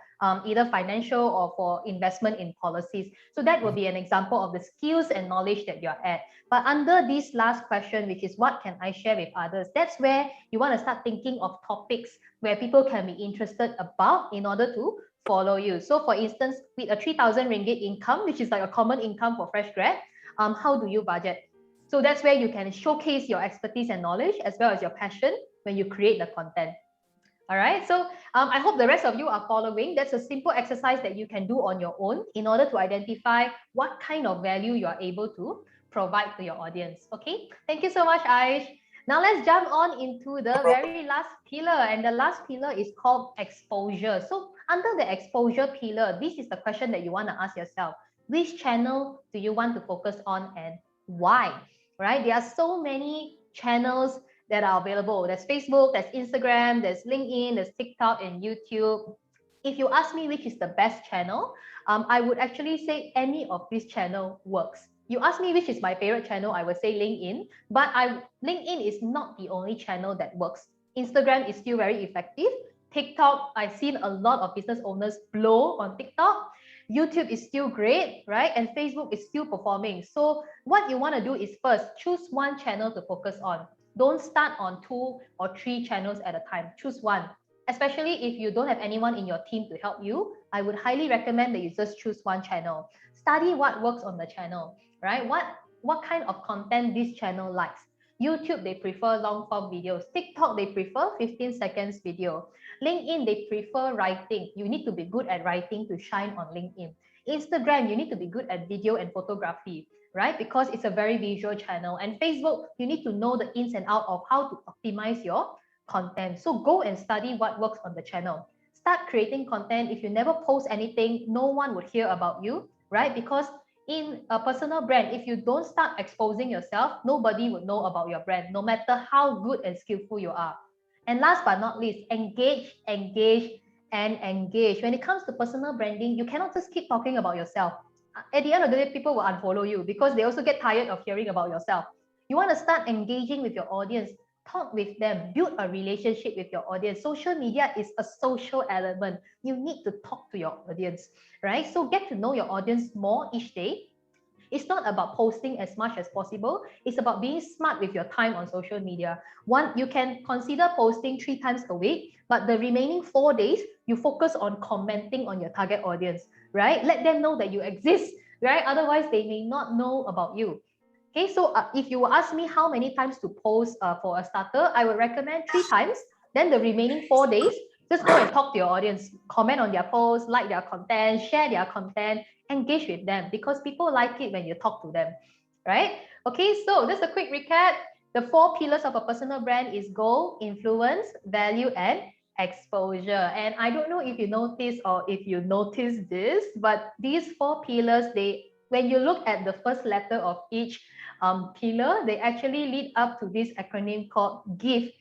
either financial or for investment in policies. So that will be an example of the skills and knowledge that you're at. But under this last question, which is what can I share with others? That's where you want to start thinking of topics where people can be interested about in order to follow you. So for instance, with a 3,000 ringgit income, which is like a common income for fresh grad, how do you budget? So that's where you can showcase your expertise and knowledge as well as your passion when you create the content. All right, so I hope the rest of you are following. That's a simple exercise that you can do on your own in order to identify what kind of value you are able to provide to your audience. Okay, thank you so much, Aish. Now let's jump on into the very last pillar, and the last pillar is called exposure. So under the exposure pillar, this is the question that you want to ask yourself. Which channel do you want to focus on and why? Right? There are so many channels that are available. There's Facebook, there's Instagram, there's LinkedIn, there's TikTok and YouTube. If you ask me which is the best channel, I would actually say any of this channel works. You ask me which is my favorite channel, I would say LinkedIn, but LinkedIn is not the only channel that works. Instagram is still very effective. TikTok, I've seen a lot of business owners blow on TikTok. YouTube is still great, right? And Facebook is still performing. So what you want to do is first choose one channel to focus on. Don't start on 2 or 3 channels at a time. Choose one. Especially if you don't have anyone in your team to help you, I would highly recommend that you just choose one channel. Study what works on the channel, right? What kind of content this channel likes. YouTube, they prefer long form videos. TikTok, they prefer 15 seconds video. LinkedIn, they prefer writing. You need to be good at writing to shine on LinkedIn. Instagram, you need to be good at video and photography, right? Because it's a very visual channel. And Facebook, you need to know the ins and out of how to optimize your content. So go and study what works on the channel. Start creating content. If you never post anything, no one would hear about you, right? Because in a personal brand, if you don't start exposing yourself, nobody would know about your brand, no matter how good and skillful you are. And last but not least, engage, engage, and engage. When it comes to personal branding, you cannot just keep talking about yourself. At the end of the day, people will unfollow you because they also get tired of hearing about yourself. You want to start engaging with your audience, talk with them, build a relationship with your audience. Social media is a social element. You need to talk to your audience, right? So get to know your audience more each day. It's not about posting as much as possible. It's about being smart with your time on social media. One, you can consider posting 3 times a week, but the remaining 4 days, you focus on commenting on your target audience, right? Let them know that you exist, right? Otherwise, they may not know about you. Okay, so if you ask me how many times to post for a starter, I would recommend 3 times. Then the remaining 4 days, just go and talk to your audience, comment on their posts, like their content, share their content, engage with them because people like it when you talk to them, right? Okay, so just a quick recap. The 4 pillars of a personal brand is goal, influence, value, and exposure. And I don't know if you notice or if you notice this, but these 4 pillars, when you look at the first letter of each pillar, they actually lead up to this acronym called GIVE,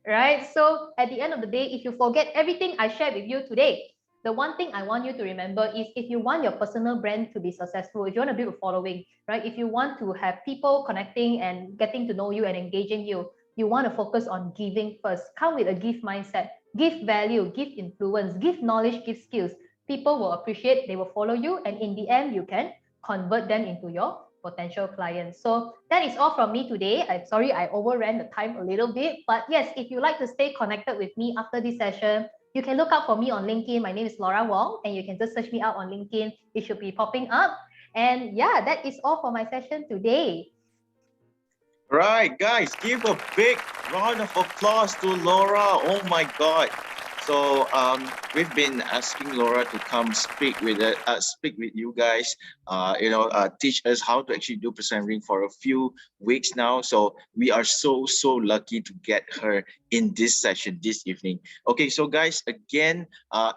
right? So at the end of the day, if you forget everything I shared with you today, the one thing I want you to remember is if you want your personal brand to be successful, if you want to build a following, right? If you want to have people connecting and getting to know you and engaging you, you want to focus on giving first. Come with a give mindset, give value, give influence, give knowledge, give skills. People will appreciate, they will follow you, and in the end, you can convert them into your potential clients. So that is all from me today. I'm sorry I overran the time a little bit, but yes, if you like to stay connected with me after this session, You can look out for me on LinkedIn. My name is Laura Wong, and you can just search me out on LinkedIn. It should be popping up. And yeah, that is all for my session today. Right, guys, give a big round of applause to Laura. Oh my God. So we've been asking Laura to come speak with you guys. Teach us how to actually do personal branding for a few weeks now. So we are so lucky to get her in this session this evening. Okay, so guys, again,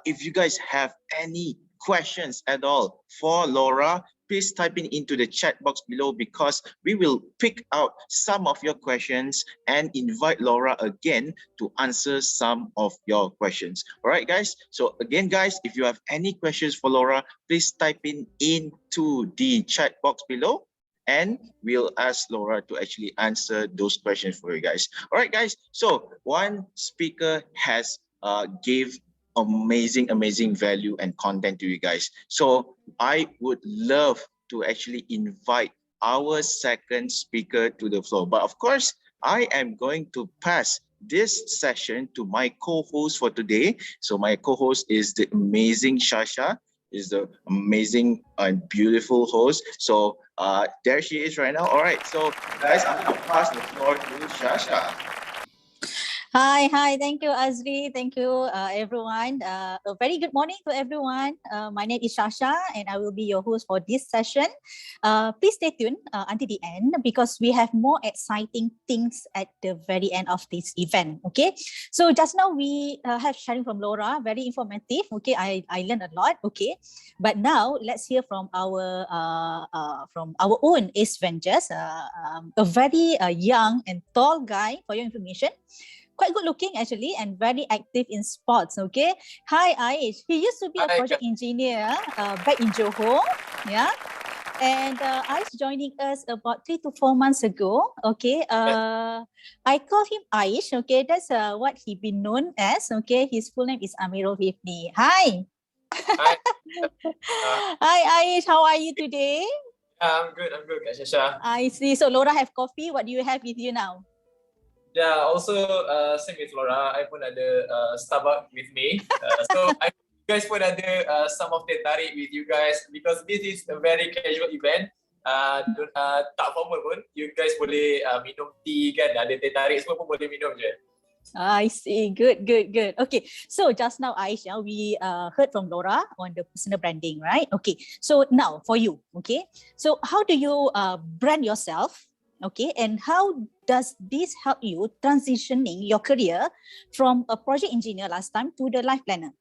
if you guys have any questions at all for Laura, please type in into the chat box below, because we will pick out some of your questions and invite Laura again to answer some of your questions. All right, guys. So again, guys, if you have any questions for Laura, please type in into the chat box below, and we'll ask Laura to actually answer those questions for you guys. All right, guys. So one speaker has gave amazing value and content to you guys. So I would love to actually invite our second speaker to the floor. But of course, I am going to pass this session to my co-host for today. So my co-host is the amazing Shasha, is the amazing and beautiful host. So there she is right now. All right, so guys, I'm going to pass the floor to Shasha. Hi. Thank you, Azri. Thank you, everyone. A very good morning to everyone. My name is Shasha, and I will be your host for this session. Please stay tuned until the end, because we have more exciting things at the very end of this event. Okay. So just now we have sharing from Laura, very informative. Okay, I learned a lot. Okay, but now let's hear from our own Ace Vengers, a very young and tall guy. For your information, quite good looking actually, and very active in sports. Okay. Hi, Aish. He used to be a project engineer back in Johor. Yeah. And Aish joining us about 3 to 4 months ago. Okay. I call him Aish. Okay. That's what he been known as. Okay. His full name is Amirul Hifni. Hi. Hi. Hi, Aish. How are you today? I'm good, Kak Shasha. I see. So Laura have coffee. What do you have with you now? Yeah, also same with Laura, I pun ada Starbucks with me. So I you guys pun ada some of the tarik with you guys, because this is a very casual event. Tak formal pun, you guys boleh minum tea kan, ada teh tarik semua pun boleh minum je. I see. Good. Okay. So just now, Aish, we heard from Laura on the personal branding, right? Okay. So now for you, okay. So how do you brand yourself? Okay, and how does this help you transitioning your career from a project engineer last time to the life planner?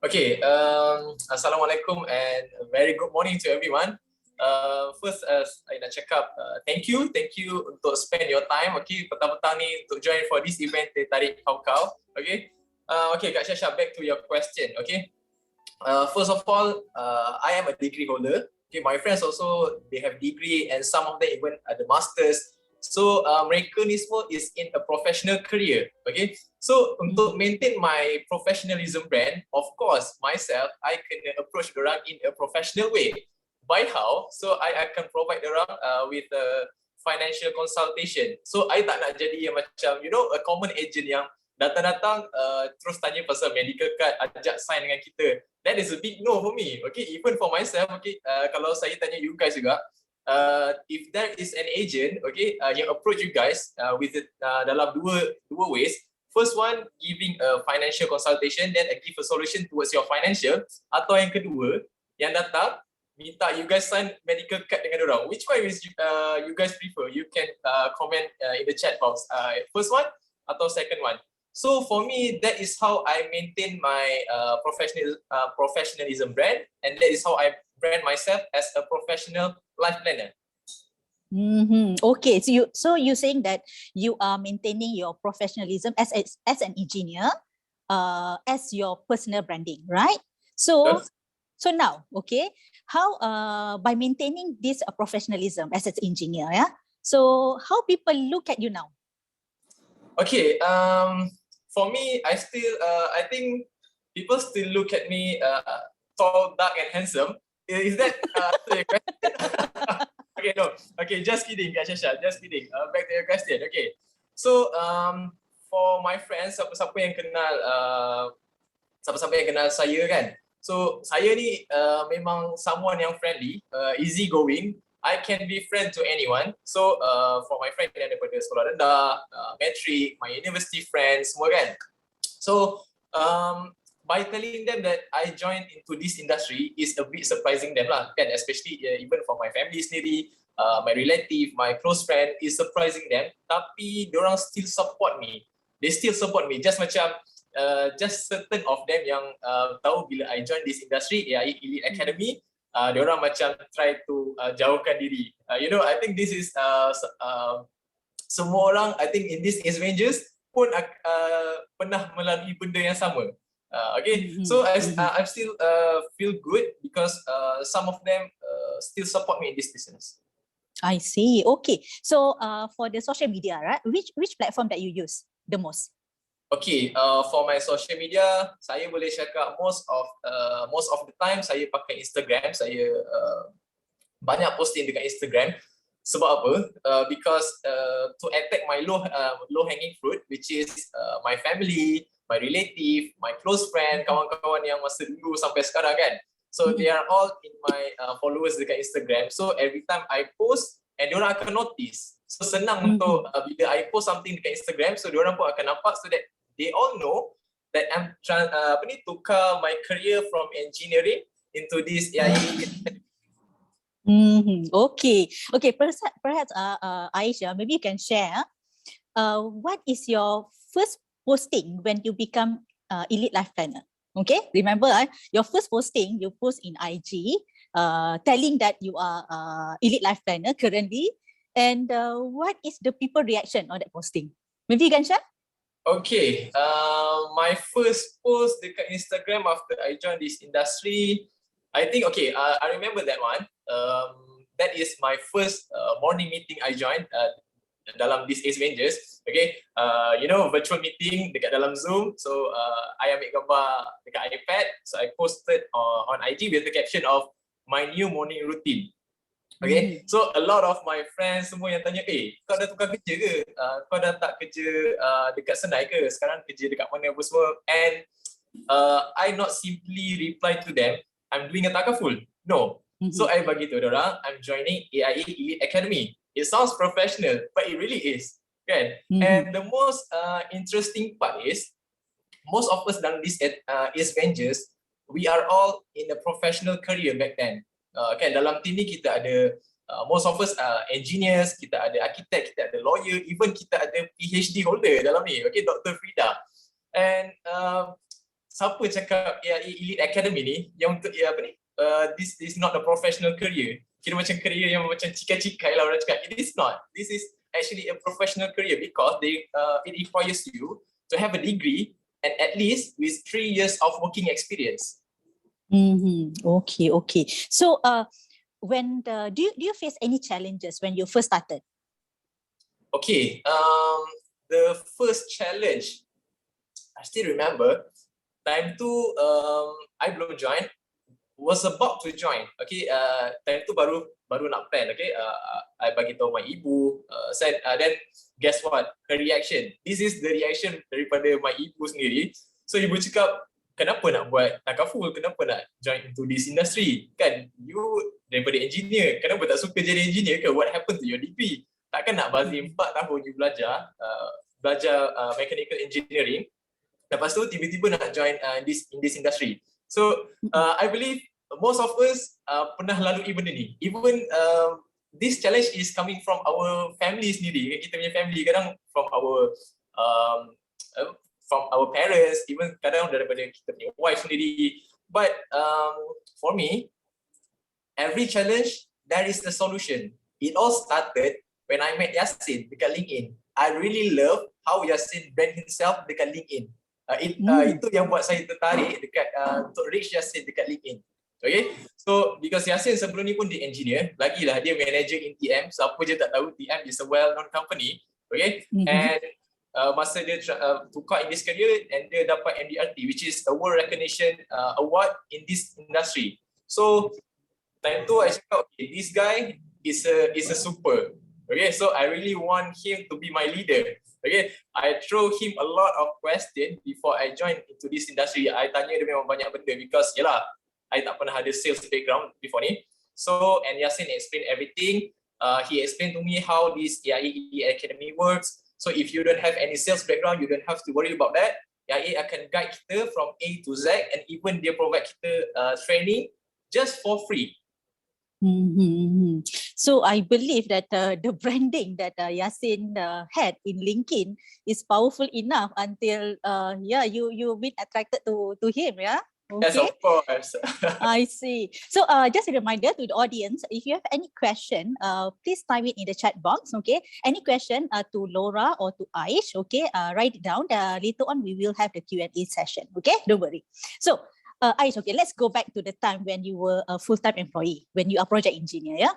Okay, Assalamualaikum and a very good morning to everyone. First, I nak cakap thank you untuk spend your time, okay, petang-petang ni untuk join for this event Teh Tarik Kau. Okay, okay, Kak Shasha, back to your question. Okay, first of all, I am a degree holder. Okay, my friends also, they have degree, and some of them even ada masters. So mereka ni semua is in a professional career. Okay, so untuk maintain my professionalism brand, of course myself, I kena approach orang in a professional way. By how? So I akan provide orang with a financial consultation. So I tak nak jadi yang macam, you know, a common agent yang datang-datang terus tanya pasal medical card, ajak sign dengan kita. That is a big no for me. Okay, even for myself. Okay, kalau saya tanya you guys juga, if there is an agent, okay, yang approach you guys with dalam dua ways. First one, giving a financial consultation, then give a solution towards your financial. Atau yang kedua, yang datang minta you guys sign medical card dengan orang. Which one is you guys prefer? You can comment in the chat box. First one atau second one. So for me, that is how I maintain my professionalism brand, and that is how I brand myself as a professional life planner. Okay, so you're saying that you are maintaining your professionalism as an engineer, as your personal branding, right? So Yes. So now, okay, how by maintaining this professionalism as an engineer, yeah. So how people look at you now? Okay, for me, I think people still look at me tall, dark, and handsome. Is that the question? Okay, no. Okay, just kidding, Kak Shasha. Just kidding. Back to your question. Okay, so for my friends, siapa-siapa yang kenal siapa-siapa yang kenal saya kan. So saya ni memang someone yang friendly, easy going. I can be friend to anyone. So for my friend yang daripada sekolah rendah, matric, my university friends, semua kan. So by telling them that I joined into this industry is a bit surprising them lah, kan? Especially even for my family sendiri, my relative, my close friend is surprising them. Tapi diorang still support me. They still support me. Just macam just certain of them yang tahu bila I join this industry, AIE Elite Academy, diorang macam try to jauhkan diri. I think this is semua orang, I think in this Ace Rangers pun pernah melalui benda yang sama. Okay, so I still feel good because some of them still support me in this business. I see. Okay, so for the social media, right? Which platform that you use the most? Okay, for my social media, saya boleh cakap most of the time saya pakai Instagram. Saya banyak posting dekat Instagram. Sebab apa? Because to attack my low hanging fruit, which is my family, my relative, my close friend, kawan-kawan yang masa dulu sampai sekarang kan. So they are all in my followers dekat Instagram. So every time I post, and diorang akan notice. So senang untuk bila I post something dekat Instagram, so diorang pun akan nampak, so that they all know that I'm tukar my career from engineering into this AI. Okay. Perhaps Aish, maybe you can share what is your first posting when you become Elite Life Planner? Okay, remember your first posting you post in IG, telling that you are Elite Life Planner currently, and what is the people reaction on that posting? Maybe you can share. Okay, my first post dekat Instagram after I joined this industry, I think, I remember that one. That is my first morning meeting I joined dalam this Ace Rangers. Okay, virtual meeting dekat dalam Zoom. So I ambil gambar dekat iPad. So I posted on IG with the caption of my new morning routine. Okay, so a lot of my friends semua yang tanya, kau dah tukar kerja ke? Kau dah tak kerja dekat Senai ke? Sekarang kerja dekat mana apa semua? And I not simply reply to them, I'm doing a takaful. No. So I bagi tahu orang, I'm joining AIE Elite Academy. It sounds professional, but it really is. Kan? And the most interesting part is, most of us dalam this Ace Rangers, we are all in a professional career back then. Kan, dalam team ni kita ada most of us engineers, kita ada architect, kita ada lawyer, even kita ada PhD holder dalam ni. Okay, Dr. Frida. And siapa cakap AIE Elite Academy ni yang untuk this is not a professional career. Kira macam career yang macam cikai-cikai lah orang cakap. It is not. This is actually a professional career because it requires you to have a degree and at least with 3 years of working experience. Okay. So when do you face any challenges when you first started? Okay, the first challenge, I still remember, time tu I belum join, was about to join. Okay, time tu baru nak plan. Okay, I bagi tahu my ibu, said then guess what, her reaction, this is the reaction daripada my ibu sendiri. So ibu cakap, kenapa nak buat takaful, kenapa nak join into this industry? Kan, you daripada engineer, kenapa tak suka jadi engineer ke? What happened to your degree? Takkan nak bazir 4 tahun you belajar mechanical engineering, lepas tu tiba-tiba nak join in this industry. So I believe most of us pernah lalui benda ni. Even this challenge is coming from our family sendiri. Kita punya family kadang from our parents, even kadang daripada kita punya wife sendiri. But for me, every challenge there is a solution. It all started when I met Yasin dekat LinkedIn. I really love how Yasin brand himself dekat LinkedIn. Itu yang buat saya tertarik dekat untuk reach Yasin dekat LinkedIn. Okay, so because Yasin sebelum ni pun dia engineer, lagilah dia manager in TM. Siapa je tak tahu TM is a well-known company. Okay, and masa dia tukar in this career and dia dapat MDRT, which is a world recognition award in this industry. So time tu I cakap, okay, this guy is a super. Okay, so I really want him to be my leader. Okay, I throw him a lot of question before I join into this industry. I tanya dia memang banyak benda because yalah, I tak pernah ada sales background before ni. So, and Yasin explained everything. He explained to me how this AIE Academy works. So if you don't have any sales background, you don't have to worry about that. AIE akan guide kita from A to Z, and even dia provide kita training just for free. So I believe that the branding that Yasin had in LinkedIn is powerful enough until you been attracted to him, yeah. Yes, of course. I see. So just a reminder to the audience, if you have any question, please type it in the chat box, okay? Any question to Laura or to Aish, okay? Write it down. Later on, we will have the Q&A session, okay? Don't worry. So Aish, okay, let's go back to the time when you were a full-time employee, when you are project engineer, yeah?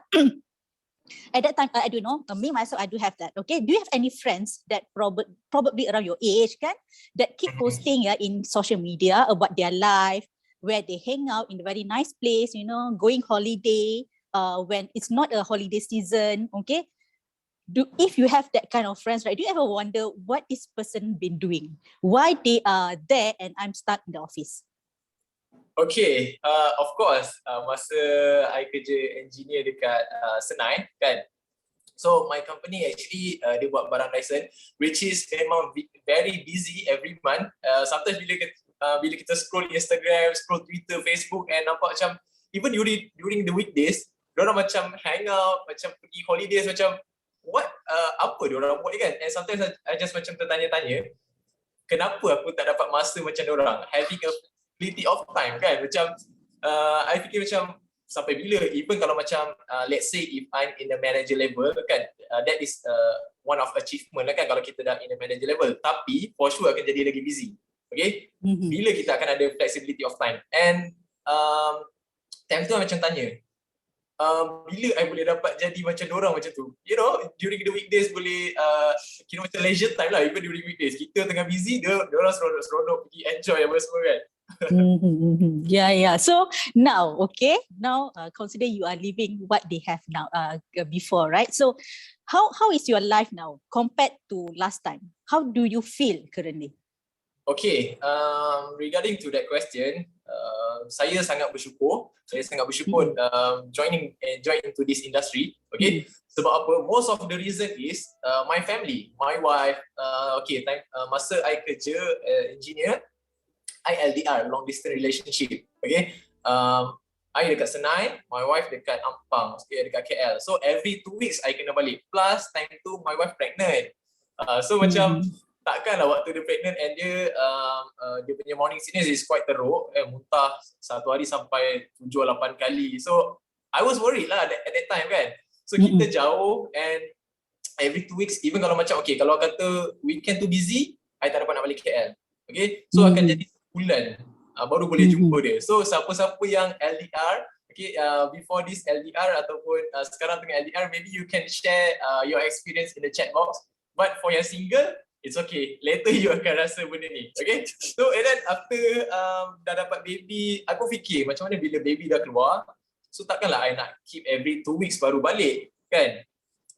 At that time, I don't know, me, myself, I do have that, okay? Do you have any friends that probably around your age, kan, that keep posting in social media about their life, where they hang out in a very nice place, you know, going holiday, when it's not a holiday season, okay? If you have that kind of friends, right, do you ever wonder what this person been doing? Why they are there and I'm stuck in the office? Okay, of course, masa I kerja engineer dekat Senai, kan. So my company actually dia buat barang license, which is memang very busy every month. Sometimes bila kita scroll Instagram, scroll Twitter, Facebook, and nampak macam even during the weekdays, diorang macam hang out, macam pergi holidays, macam what apa diorang buat kan. And sometimes I just macam tertanya-tanya, kenapa aku tak dapat masa macam diorang, having a plenty of time kan. Macam I fikir macam sampai bila, even kalau macam let's say if I'm in the manager level kan, that is one of achievement lah kan kalau kita dah in the manager level, tapi for sure akan jadi lagi busy. Okay, bila kita akan ada flexibility of time. And time tu I macam tanya, bila I boleh dapat jadi macam diorang macam tu, you know, during the weekdays boleh kira macam leisure time lah. Even during weekdays kita tengah busy, diorang seronok pergi enjoy apa semua kan. Yeah. So now, okay, now consider you are living what they have now before, right? So how is your life now compared to last time? How do you feel currently? Okay, regarding to that question, saya sangat bersyukur. Join into this industry. Okay, sebab apa? Most of the reason is my family, my wife. Masa I kerja engineer, I LDR, long distance relationship. Okay, I dekat Senai, my wife dekat Ampang, dekat KL. So every 2 weeks I kena balik. Plus time tu my wife pregnant. So macam takkanlah waktu dia pregnant and dia punya morning sickness is quite teruk, muntah satu hari sampai 7-8 kali. So I was worried lah at that time kan. So kita jauh and every 2 weeks, even kalau macam okay, kalau kata weekend tu busy, I tak dapat nak balik KL. Okay, so akan jadi bulan baru boleh jumpa dia. So siapa-siapa yang LDR, okay, before this LDR ataupun sekarang tengah LDR, maybe you can share your experience in the chat box. But for yang single, it's okay. Later you akan rasa benda ni. Okay, so and then after dah dapat baby, aku fikir macam mana bila baby dah keluar, so takkanlah I nak keep every 2 weeks baru balik kan.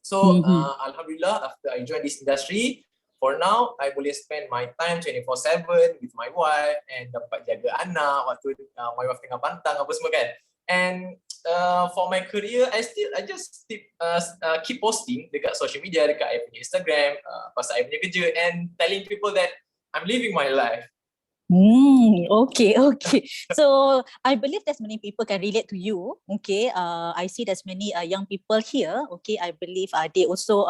So Alhamdulillah, after I join this industry, for now, I boleh spend my time 24/7 with my wife and dapat jaga anak waktu my wife tengah pantang apa semua kan. And for my career, I just keep posting dekat social media, dekat I punya Instagram, pasal I punya kerja and telling people that I'm living my life. Okay. So I believe there's many people can relate to you. Okay, I see there's many young people here. Okay, I believe they also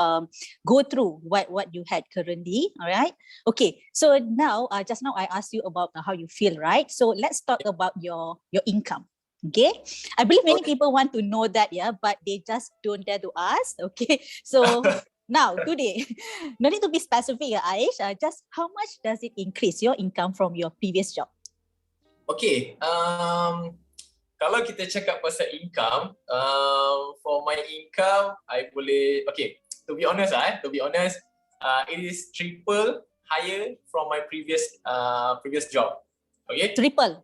go through what you had currently. All right. Okay. So now, just now I asked you about how you feel, right? So let's talk about your income. Okay, I believe many people want to know that, yeah, but they just don't dare to ask. Okay, so now today, no need to be specific, Aish. Just how much does it increase your income from your previous job? Okay, kalau kita cakap pasal income, for my income, I boleh, okay, to be honest, it is triple higher from my previous job. Okay, triple.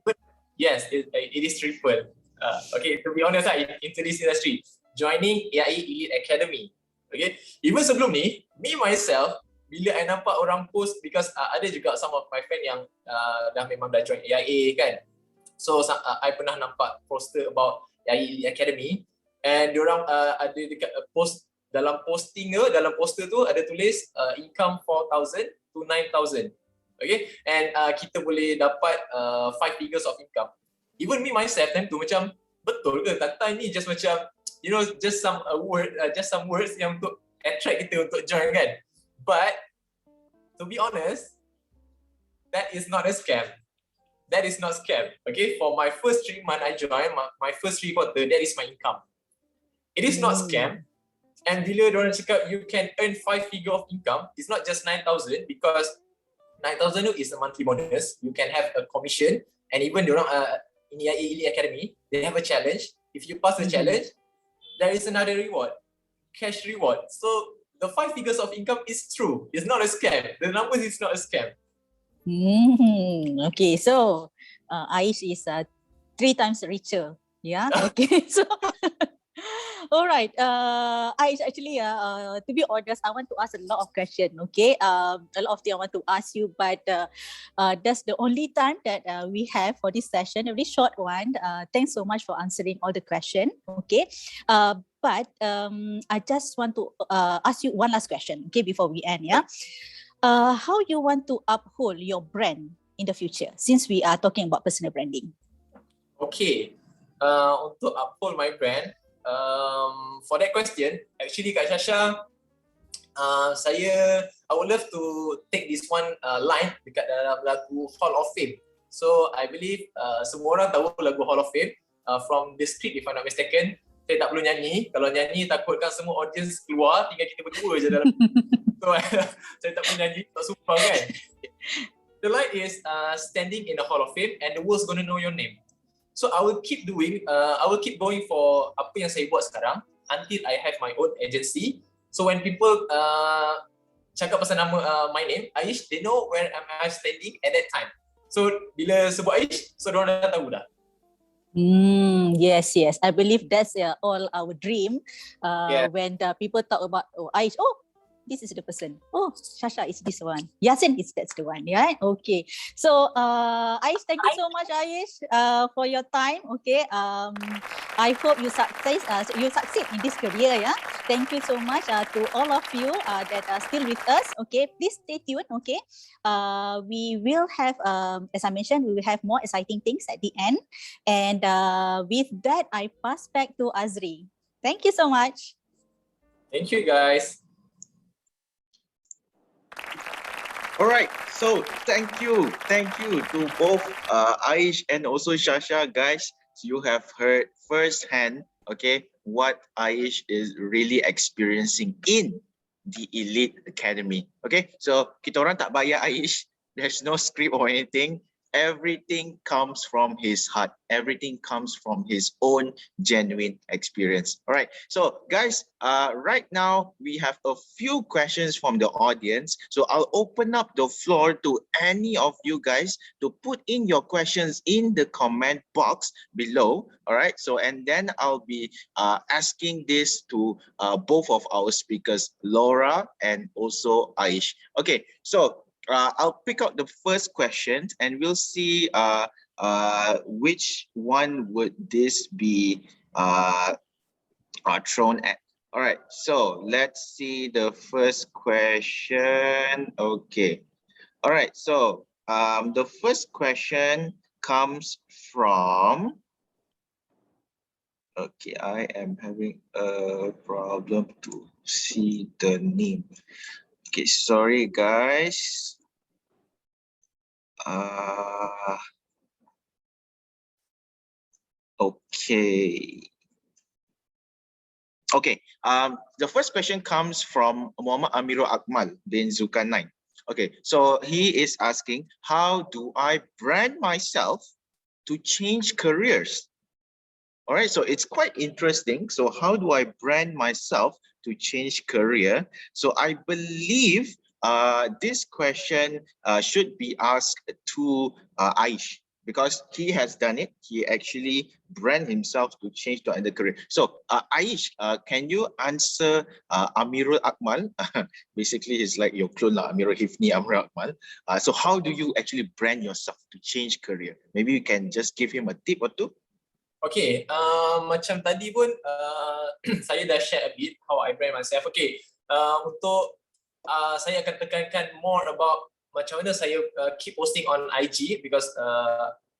Yes, it is triple. Okay, to be honest, into this industry, joining AIE Elite Academy. Okay, even sebelum ni, me myself, bila I nampak orang post, because ada juga some of my friend yang memang dah join AIA kan. So I pernah nampak poster about AIA Academy, and diorang ada dekat post, dalam poster tu ada tulis income 4,000 to 9,000. Okay, and kita boleh dapat 5 figures of income. Even me myself time tu macam, betul ke kata ni just macam, you know, just some words yang untuk attract kita untuk join kan. But to be honest, that is not a scam. That is not scam. Okay, for my first 3 months I joined, my first 3 quarter, that is my income. It is not scam. And bila diorang cakap you can earn 5 figure of income, it's not just 9,000, because 9,000 is a monthly bonus. You can have a commission, and even diorang in the Elite Academy, they have a challenge. If you pass the challenge, there is another reward, cash reward. So the 5 figures of income is true. It's not a scam. The numbers is not a scam. Okay, so Aish is 3 times richer. Yeah. Okay. So. All right. I actually, to be honest, I want to ask a lot of questions. Okay. A lot of things I want to ask you, but that's the only time that we have for this session. A very short one. Thanks so much for answering all the questions. Okay. But I just want to ask you one last question. Okay, before we end. Yeah. How you want to uphold your brand in the future? Since we are talking about personal branding. Okay. Untuk uphold my brand. For that question, actually Kak Shasha, I would love to take this one line dekat dalam lagu Hall of Fame. So I believe semua orang tahu lagu Hall of Fame from the script, if I'm not mistaken. Saya tak perlu nyanyi. Kalau nyanyi takutkan semua audience keluar, tinggal kita berdua je dalam. So saya tak perlu nyanyi, tak sumpah kan. The line is standing in the Hall of Fame and the world's gonna know your name. So I will keep going for apa yang saya buat sekarang until I have my own agency. So when people cakap pasal nama my name, Aish, they know where am I standing at that time. So bila sebut Aish, so diorang dah tahu dah. Yes. I believe that's all our dream. When the people talk about Aish, this is the person. Oh, Shasha is this one. Yasin is that's the one. Yeah. Okay. So Aish, thank you so much, Aish, for your time. Okay. I hope you succeed in this career. Yeah. Thank you so much to all of you that are still with us. Okay. Please stay tuned. Okay. We will have, as I mentioned, we will have more exciting things at the end. And with that, I pass back to Azri. Thank you so much. Thank you, guys. All right, so thank you to both Aish and also Shasha, guys. You have heard firsthand, okay, what Aish is really experiencing in the Elite Academy. Okay, so kita orang tak bayar Aish. There's no script or anything. Everything comes from his heart. Everything comes from his own genuine experience. All right. So guys, right now we have a few questions from the audience. So I'll open up the floor to any of you guys to put in your questions in the comment box below. All right. So, and then I'll be asking this to both of our speakers, Laura and also Aish. Okay. So, I'll pick out the first question and we'll see which one would this be thrown at. All right, so let's see the first question. Okay. All right, so the first question comes from, okay, I am having a problem to see the name. Okay, sorry guys. Okay. Okay. The first question comes from Muhammad Amirul Akmal bin Zulkarnain. Okay, so he is asking, how do I brand myself to change careers? All right, so it's quite interesting. So how do I brand myself to change career? So I believe this question should be asked to Aish. because he has done it. He actually brand himself to change to another career. So Aish, can you answer Amirul Akmal? Basically, he's like your clone, Amirul Hifni Amirul Akmal. So how do you actually brand yourself to change career? Maybe you can just give him a tip or two. Okay, macam tadi pun saya dah share a bit how I brand myself. Okay, untuk saya akan tekankan more about macam mana saya keep posting on IG because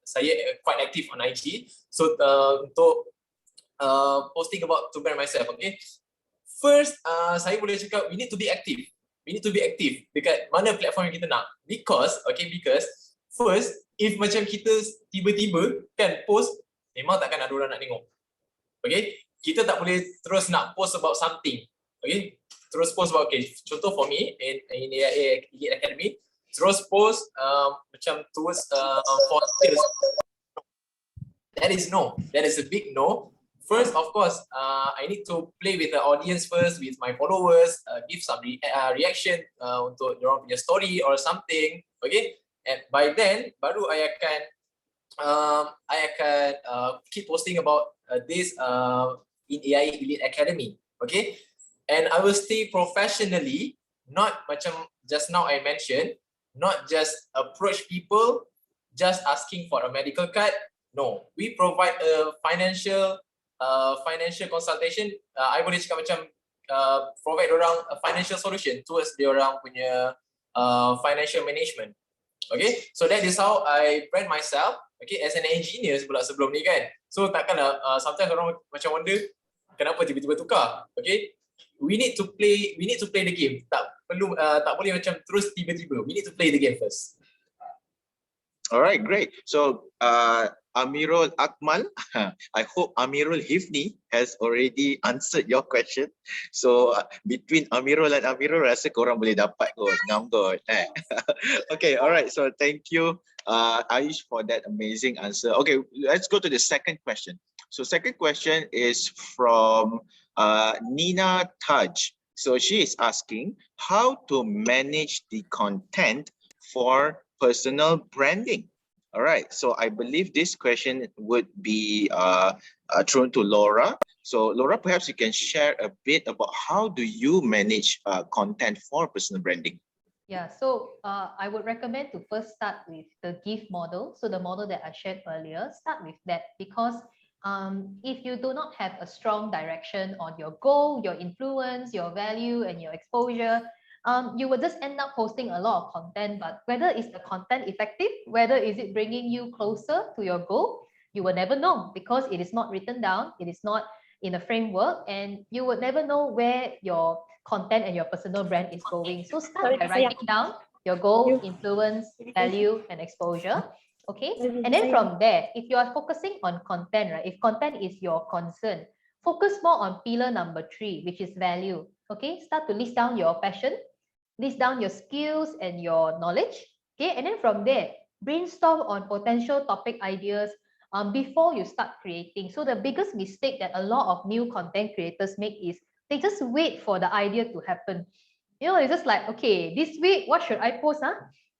saya quite active on IG. So untuk posting about to brand myself, okay. First, saya boleh cakap we need to be active. We need to be active dekat mana platform yang kita nak. Because first, if macam kita tiba-tiba kan post, memang takkan ada orang nak tengok. Okay, kita tak boleh terus nak post about something. Okay, terus post about, okay, contoh for me in Elite Academy, terus post macam towards for sales. That is a big no. First, of course, I need to play with the audience first, with my followers, give some reaction untuk diorang punya story or something. Okay, and by then baru I akan keep posting about this in AI Elite Academy. Okay, and I will stay professionally, not macam just now I mentioned, not just approach people just asking for a medical card. No, we provide a financial consultation. I boleh cakap macam provide orang a financial solution towards diorang punya financial management. Okay, so that is how I brand myself. Okay, as an engineer sebelum ni kan. So takkanlah sometimes orang macam wonder kenapa tiba-tiba tukar. Okay, we need to play the game. Tak boleh macam terus tiba-tiba. We need to play the game first. All right, great. So Amirul Akmal, I hope Amirul Hifni has already answered your question. So between Amirul and Amirul, rasa korang boleh dapat kot, ngam kot. Okay, all right. So thank you, Aish, for that amazing answer. Okay, let's go to the second question. So second question is from Nina Taj. So she is asking how to manage the content for personal branding. All right, so I believe this question would be thrown to Laura. So Laura, perhaps you can share a bit about how do you manage content for personal branding? Yeah, so I would recommend to first start with the GIF model. So the model that I shared earlier, start with that because if you do not have a strong direction on your goal, your influence, your value, and your exposure, you will just end up posting a lot of content, but whether is the content effective, whether is it bringing you closer to your goal, you will never know because it is not written down, it is not in a framework, and you will never know where your content and your personal brand is going. So start by writing down your goal, influence, value, and exposure. Okay, and then from there, if you are focusing on content, right, if content is your concern, focus more on pillar number 3, which is value. Okay, start to list down your passion, list down your skills and your knowledge. Okay, and then from there, brainstorm on potential topic ideas before you start creating. So the biggest mistake that a lot of new content creators make is they just wait for the idea to happen. You know, it's just like, okay, this week, what should I post?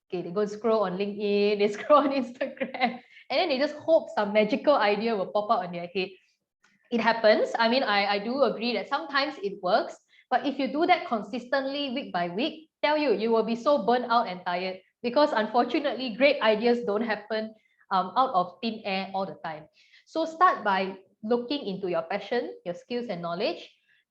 Okay, they go scroll on LinkedIn, they scroll on Instagram, and then they just hope some magical idea will pop out on their head. It happens. I mean, I do agree that sometimes it works, but if you do that consistently week by week, you will be so burnt out and tired because unfortunately, great ideas don't happen out of thin air all the time. So start by looking into your passion, your skills and knowledge.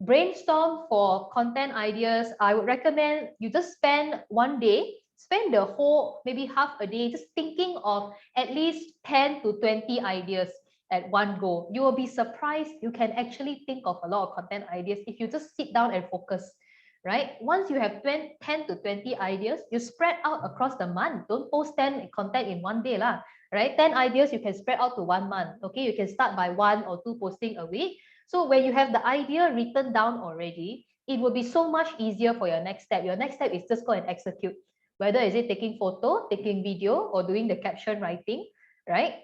Brainstorm for content ideas. I would recommend you just spend one day, spend the whole, maybe half a day, just thinking of at least 10 to 20 ideas at one go. You will be surprised you can actually think of a lot of content ideas if you just sit down and focus, right? Once you have 10 to 20 ideas, you spread out across the month. Don't post 10 content in one day, right? 10 ideas you can spread out to 1 month. Okay, you can start by 1 or 2 posting a week. So when you have the idea written down already, it will be so much easier for your next step. Your next step is just go and execute. Whether is it taking photo, taking video, or doing the caption writing, right?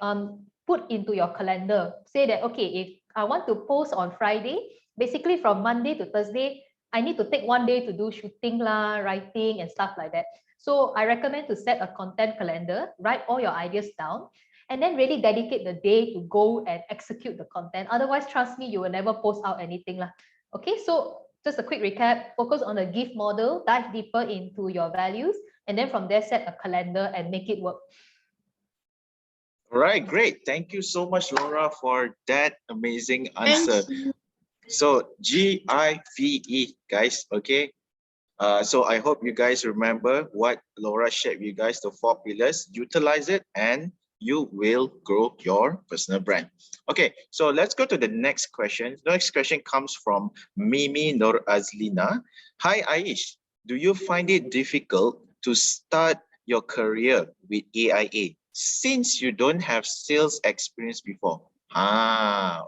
Put into your calendar. Say that, okay, if I want to post on Friday, basically from Monday to Thursday, I need to take 1 day to do shooting, writing, and stuff like that. So I recommend to set a content calendar, write all your ideas down, and then really dedicate the day to go and execute the content. Otherwise, trust me, you will never post out anything lah. Okay, so just a quick recap, focus on the GIF model, dive deeper into your values, and then from there, set a calendar and make it work. All right, great. Thank you so much, Laura, for that amazing answer. So GIVE, guys, okay? So I hope you guys remember what Laura shared with you guys, the 4 pillars. Utilize it and you will grow your personal brand. Okay, so let's go to the next question. The next question comes from Mimi Nur Azlina. Hi Aish, do you find it difficult to start your career with AIA since you don't have sales experience before?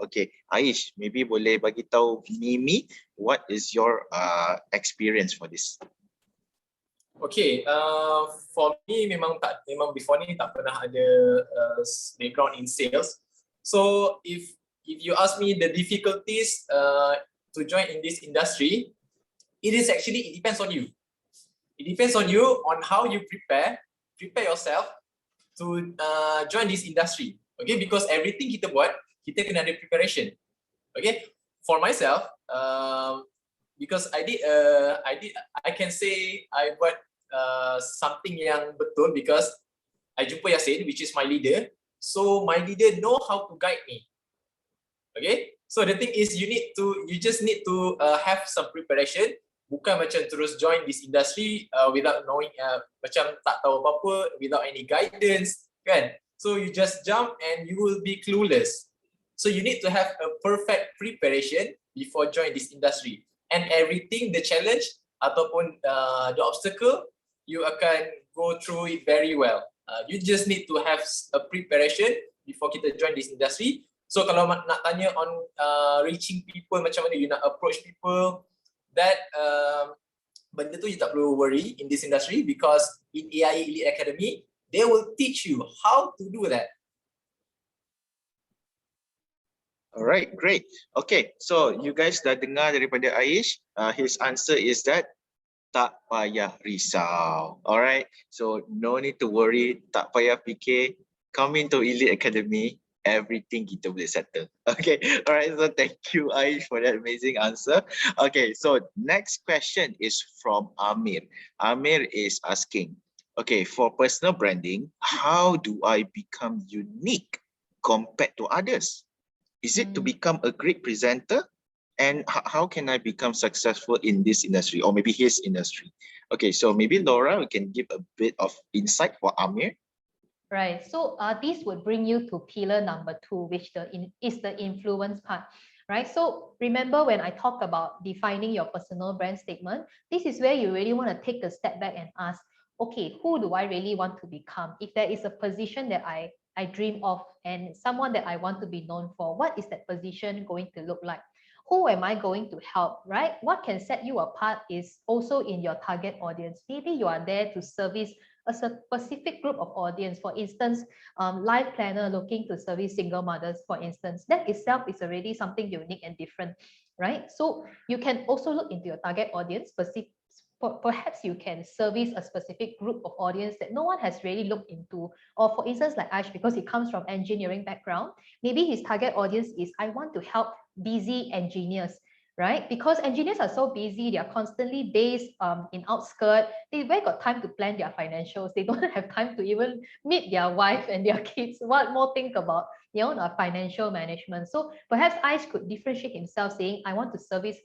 Okay. Aish, maybe boleh bagi tahu Mimi, what is your experience for this? Okay, for me memang before ni tak pernah ada background in sales. So if you ask me the difficulties to join in this industry, it depends on you. It depends on you on how you prepare yourself to join this industry. Okay, because everything kita buat, kita kena ada preparation. Okay, for myself, because I can say I buat something yang betul because I jumpa Yasin, which is my leader. So my leader know how to guide me. Okay, so the thing is you just need to have some preparation. Bukan macam terus join this industry without knowing, macam tak tahu apa-apa, without any guidance, kan? So you just jump and you will be clueless. So you need to have a perfect preparation before join this industry. And everything, the challenge ataupun the obstacle, you akan go through it very well. You just need to have a preparation before kita join this industry. So kalau nak tanya on reaching people, macam mana you nak approach people, that benda tu you tak perlu worry in this industry because in AIA Elite Academy, they will teach you how to do that. All right, great. Okay, so you guys dah dengar daripada Aish. His answer is that tak payah risau. All right, so no need to worry, tak payah fikir. Come into Elite Academy, everything kita boleh settle. Okay, all right, so thank you Aish for that amazing answer. Okay, so next question is from Amir. Amir is asking, okay, for personal branding, how do I become unique compared to others? Is it to become a great presenter? And how can I become successful in this industry or maybe his industry? Okay, so maybe Laura, we can give a bit of insight for Amir. Right, so this would bring you to pillar number 2, which is the influence part, right? So remember when I talk about defining your personal brand statement, this is where you really want to take a step back and ask, okay, who do I really want to become? If there is a position that I dream of and someone that I want to be known for, what is that position going to look like? Who am I going to help, right? What can set you apart is also in your target audience. Maybe you are there to service a specific group of audience. For instance, life planner looking to service single mothers, for instance. That itself is already something unique and different, right? So you can also look into your target audience, perhaps you can service a specific group of audience that no one has really looked into. Or for instance, like Aish, because he comes from engineering background, maybe his target audience is, I want to help busy engineers, right? Because engineers are so busy, they are constantly based in outskirts. They where got time to plan their financials. They don't have time to even meet their wife and their kids. What more think about, financial management? So perhaps Aish could differentiate himself saying, I want to service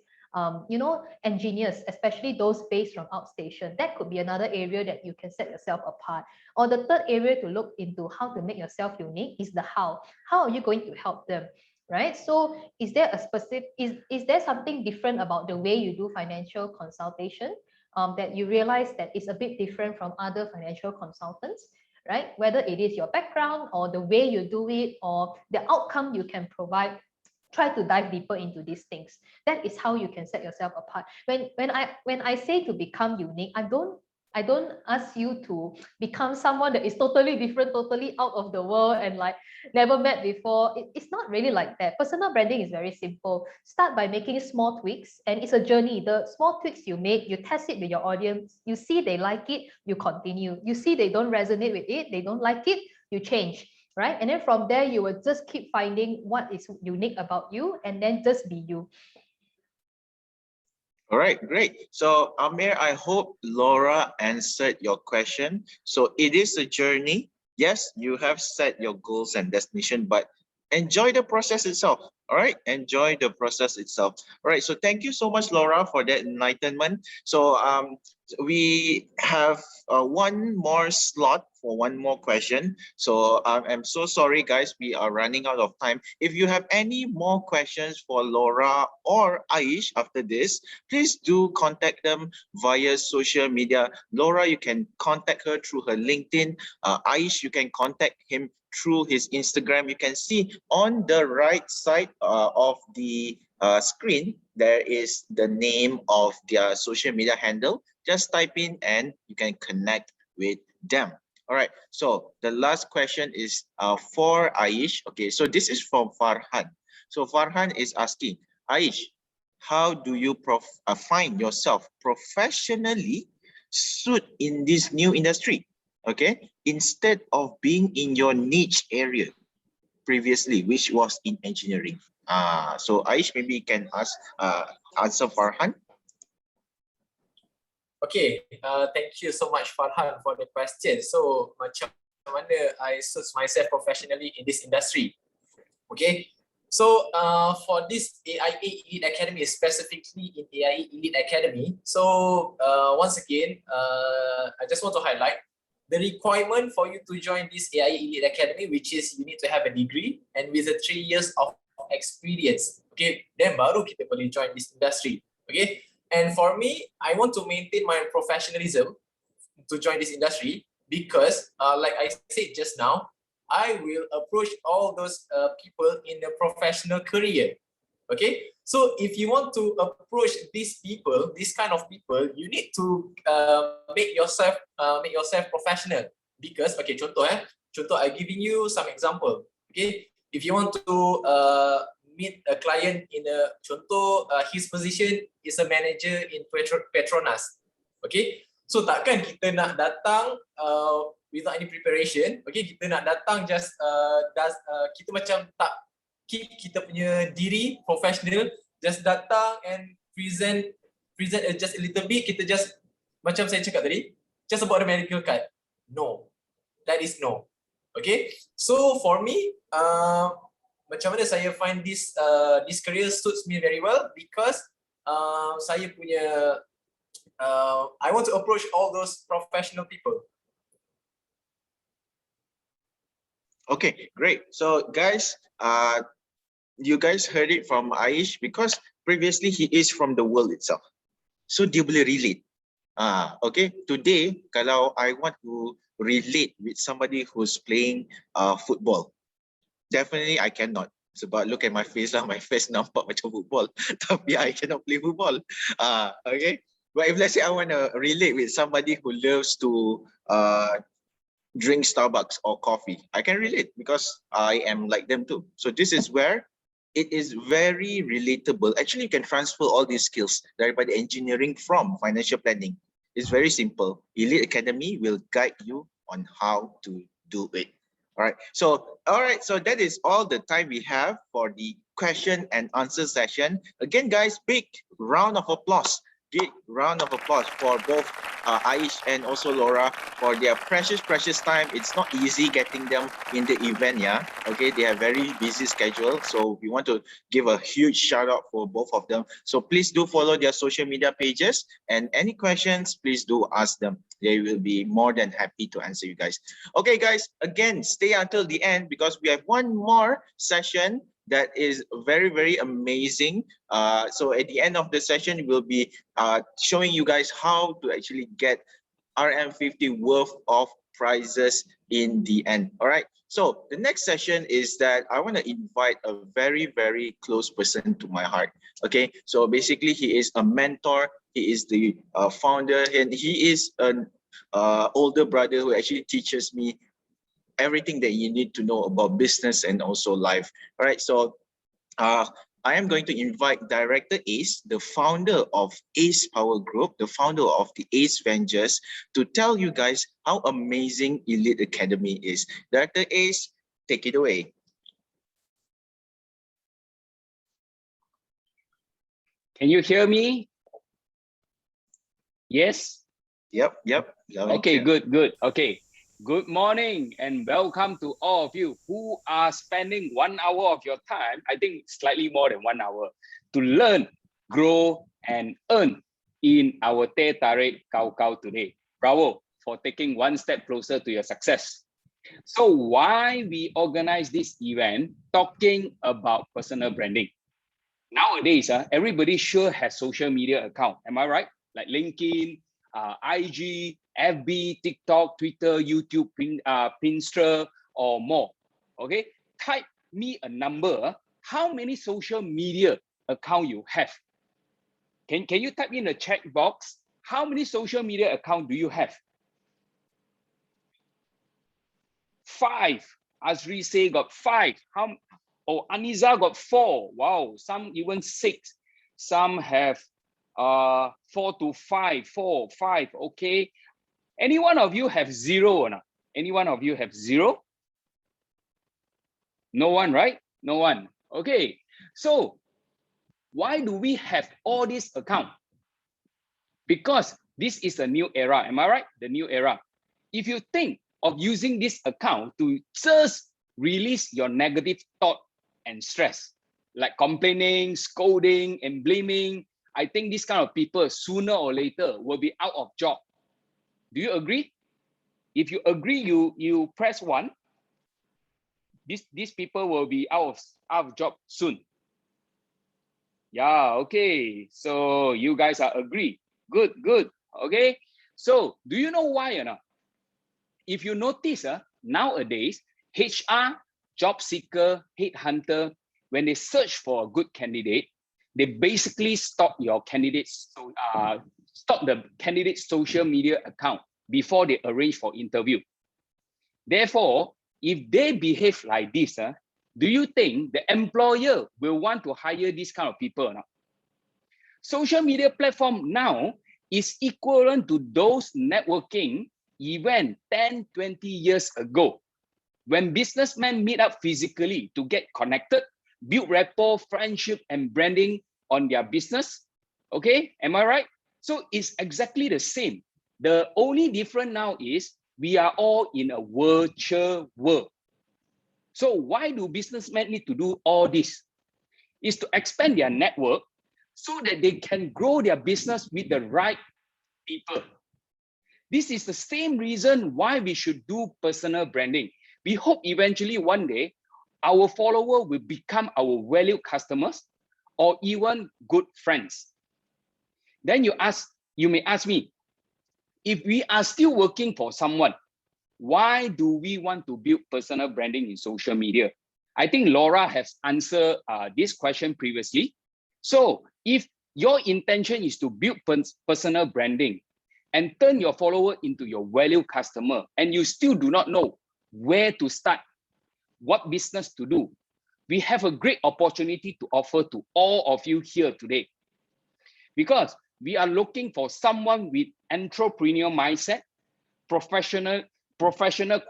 engineers, especially those based from outstation. That could be another area that you can set yourself apart. Or the third area to look into how to make yourself unique is the how. How are you going to help them, right? So is there a specific, is there something different about the way you do financial consultation that you realize that is a bit different from other financial consultants, right? Whether it is your background or the way you do it or the outcome you can provide, try to dive deeper into these things. That is how you can set yourself apart. When I say to become unique, I don't ask you to become someone that is totally different, totally out of the world and like never met before. It's not really like that. Personal branding is very simple. Start by making small tweaks, and it's a journey. The small tweaks you make, you test it with your audience. You see they like it, you continue. You see they don't resonate with it, they don't like it, you change. right? And then from there, you will just keep finding what is unique about you and then just be you. All right, great. So Amir, I hope Laura answered your question. So it is a journey. Yes, you have set your goals and destination, but enjoy the process itself. All right, enjoy the process itself. All right, so thank you so much, Laura, for that enlightenment. So we have one more slot for one more question. So I'm so sorry, guys, we are running out of time. If you have any more questions for Laura or Aish after this, please do contact them via social media. Laura, you can contact her through her LinkedIn. Aish, you can contact him through his Instagram. You can see on the right side of the screen, there is the name of their social media handle. Just type in and you can connect with them. All right, so the last question is for Aish. Okay, so this is from Farhan. So Farhan is asking, Aish, how do you find yourself professionally suit in this new industry? Okay, instead of being in your niche area previously, which was in engineering. So Aish, maybe you can answer Farhan. Okay, thank you so much, Farhan, for the question. So, macam mana I suit myself professionally in this industry? Okay, so for this AIA Elite Academy, specifically in AIA Elite Academy, so once again, I just want to highlight the requirement for you to join this AIA Elite Academy, which is you need to have a degree and with 3 years of experience. Okay, then baru kita boleh join this industry. Okay, and for me, I want to maintain my professionalism to join this industry because, like I said just now, I will approach all those people in the professional career. Okay, so if you want to approach these people, this kind of people, you need to make yourself professional. Because, okay, contoh I giving you some example. Okay, if you want to meet a client in a contoh, his position is a manager in Petronas. Okay, so takkan kita nak datang without any preparation. Okay, kita nak datang just kita macam tak keep kita punya diri professional, just datang and present just a little bit, kita just macam saya cakap tadi, just about the medical card. No, that is no. Okay, so for me, macam mana saya find this career suits me very well because saya punya I want to approach all those professional people. Okay, great. So guys, you guys heard it from Aish because previously he is from the world itself. So dia boleh relate. Okay, today kalau I want to relate with somebody who's playing football, definitely I cannot. Sebab look at my face lah, my face nampak macam football. Tapi I cannot play football. Okay, but if let's say I want to relate with somebody who loves to drink Starbucks or coffee, I can relate because I am like them too. So this is where it is very relatable. Actually, you can transfer all these skills daripada engineering from financial planning. It's very simple. Elite Academy will guide you on how to do it. All right. So that is all the time we have for the question and answer session. Again, guys, big round of applause. Big round of applause for both Aish and also Laura for their precious time. It's not easy getting them in the event, yeah. Okay, they have very busy schedule, so we want to give a huge shout out for both of them. So please do follow their social media pages, and any questions, please do ask them. They will be more than happy to answer you guys. Okay, guys, again, stay until the end because we have one more session that is very amazing. So at the end of the session, we'll be showing you guys how to actually get RM50 worth of prizes in the end. All right. So the next session is that I want to invite a very close person to my heart. Okay. So basically, he is a mentor. He is the founder, and he is an older brother who actually teaches me everything that you need to know about business and also life. All right, so I am going to invite Director Ace, the founder of Ace Power Group, the founder of the Ace Ventures, to tell you guys how amazing Elite Academy is. Director Ace, Take it away. Can you hear me? Yes? Yep. Loud and Okay, clear. good. Okay. Good morning and welcome to all of you who are spending 1 hour of your time, I think slightly more than 1 hour, to learn, grow, and earn in our Teh Tarik Kau Kau today. Bravo for taking one step closer to your success. So why we organize this event talking about personal branding? Nowadays, everybody sure has social media account. Am I right? Like LinkedIn, IG, FB, TikTok, Twitter, YouTube, Pinterest, or more. Okay, type me a number. How many social media account you have? Can you type in the chat box? How many social media account do you have? 5. Azri say got 5. How? Oh, Aniza got 4. Wow, some even 6. Some have 4 to 5, 4, 5. Okay. Any one of you have 0 or not? Any one of you have 0? No one, right? No one. Okay. So why do we have all these accounts? Because this is a new era. Am I right? The new era. If you think of using this account to just release your negative thought and stress, like complaining, scolding, and blaming, I think this kind of people sooner or later will be out of job. Do you agree? If you agree, you press 1. These people will be out of job soon. Yeah, okay. So you guys are agree. Good. Okay. So do you know why or not? If you notice, nowadays, HR, job seeker, headhunter, when they search for a good candidate, they basically stop your candidate's stop the candidate's social media account before they arrange for interview. Therefore, if they behave like this, do you think the employer will want to hire these kind of people or not? Social media platform now is equivalent to those networking event 10, 20 years ago, when businessmen meet up physically to get connected, build rapport, friendship, and branding on their business. Okay, am I right? So it's exactly the same. The only difference now is we are all in a virtual world. So why do businessmen need to do all this? Is to expand their network so that they can grow their business with the right people. This is the same reason why we should do personal branding. We hope eventually one day our follower will become our valued customers or even good friends. Then you may ask me, if we are still working for someone, why do we want to build personal branding in social media? I think Laura has answered this question previously. So if your intention is to build personal branding and turn your follower into your valued customer, and you still do not know where to start, what business to do, we have a great opportunity to offer to all of you here today. Because we are looking for someone with entrepreneurial mindset, professional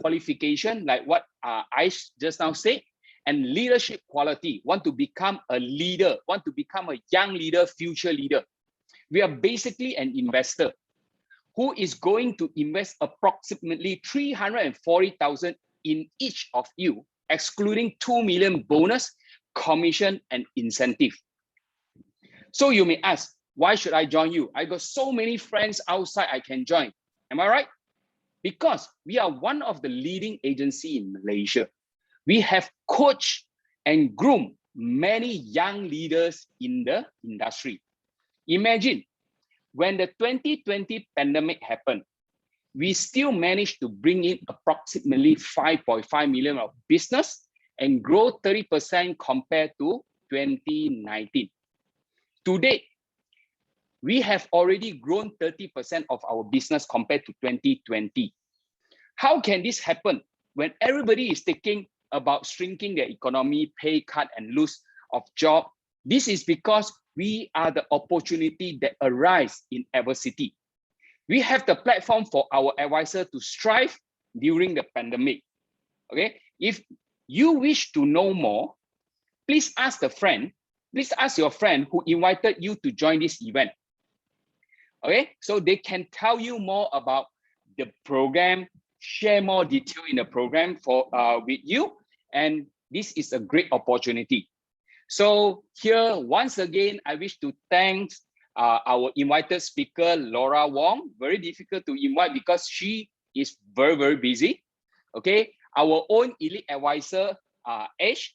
qualification, like what Aish just now said, and leadership quality, want to become a leader, want to become a young leader, future leader. We are basically an investor who is going to invest approximately 340,000 in each of you, excluding 2 million bonus, commission, and incentive. So you may ask, why should I join you? I got so many friends outside I can join. Am I right? Because we are one of the leading agency in Malaysia. We have coached and groomed many young leaders in the industry. Imagine when the 2020 pandemic happened, we still managed to bring in approximately 5.5 million of business and grow 30% compared to 2019. Today, we have already grown 30% of our business compared to 2020. How can this happen when everybody is thinking about shrinking their economy, pay cut, and lose of job? This is because we are the opportunity that arise in adversity. We have the platform for our advisor to strive during the pandemic. Okay, if you wish to know more, please ask a friend, please ask your friend who invited you to join this event. Okay, so they can tell you more about the program, share more detail in the program with you, and this is a great opportunity. So here, once again, I wish to thank our invited speaker, Laura Wong. Very difficult to invite because she is very, very busy. Okay, our own elite advisor, Aish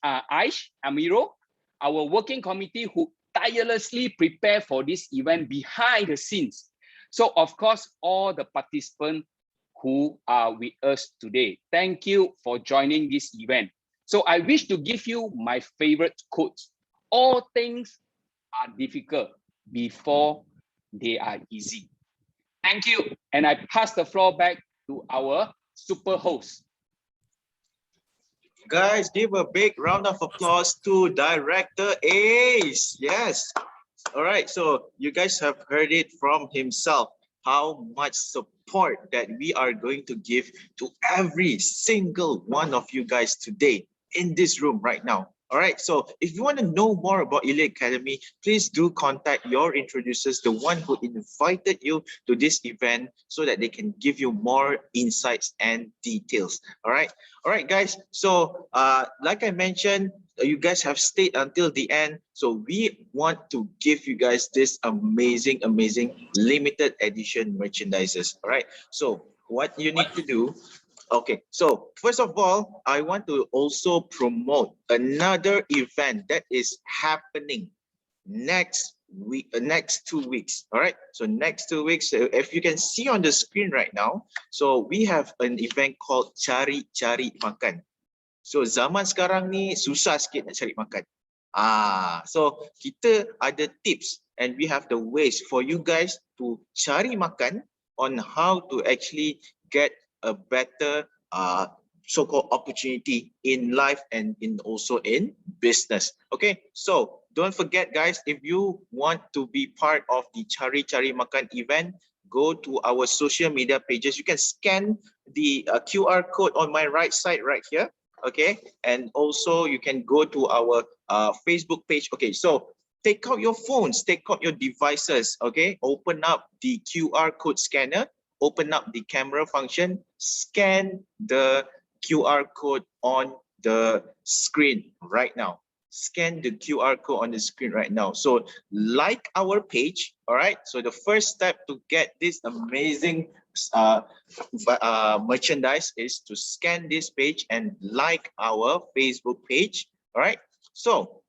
Amiro, our working committee who tirelessly prepare for this event behind the scenes. So of course, all the participants who are with us today, thank you for joining this event. So I wish to give you my favorite quote. All things are difficult before they are easy. Thank you. And I pass the floor back to our super host. Guys, give a big round of applause to Director Aish. Yes. All right. So you guys have heard it from himself, how much support that we are going to give to every single one of you guys today in this room right now. All right, so if you want to know more about Elite Academy, please do contact your introducers, the one who invited you to this event, so that they can give you more insights and details. All right, guys. So like I mentioned, you guys have stayed until the end. So we want to give you guys this amazing limited edition merchandises. All right, so what you need to do. Okay, so first of all, I want to also promote another event that is happening next week, next 2 weeks. All right, so next 2 weeks, if you can see on the screen right now, so we have an event called Cari Makan. So zaman sekarang ni susah sikit nak cari makan. So kita ada tips and we have the ways for you guys to cari makan on how to actually get a better so-called opportunity in life and also in business. Okay, so don't forget, guys, if you want to be part of the Cari Makan event, go to our social media pages. You can scan the QR code on my right side right here. Okay, and also you can go to our Facebook page. Okay, so take out your phones, take out your devices. Okay, open up the QR code scanner, open up the camera function, scan the QR code on the screen right now. Scan the QR code on the screen right now. So like our page, all right? So the first step to get this amazing merchandise is to scan this page and like our Facebook page, all right? So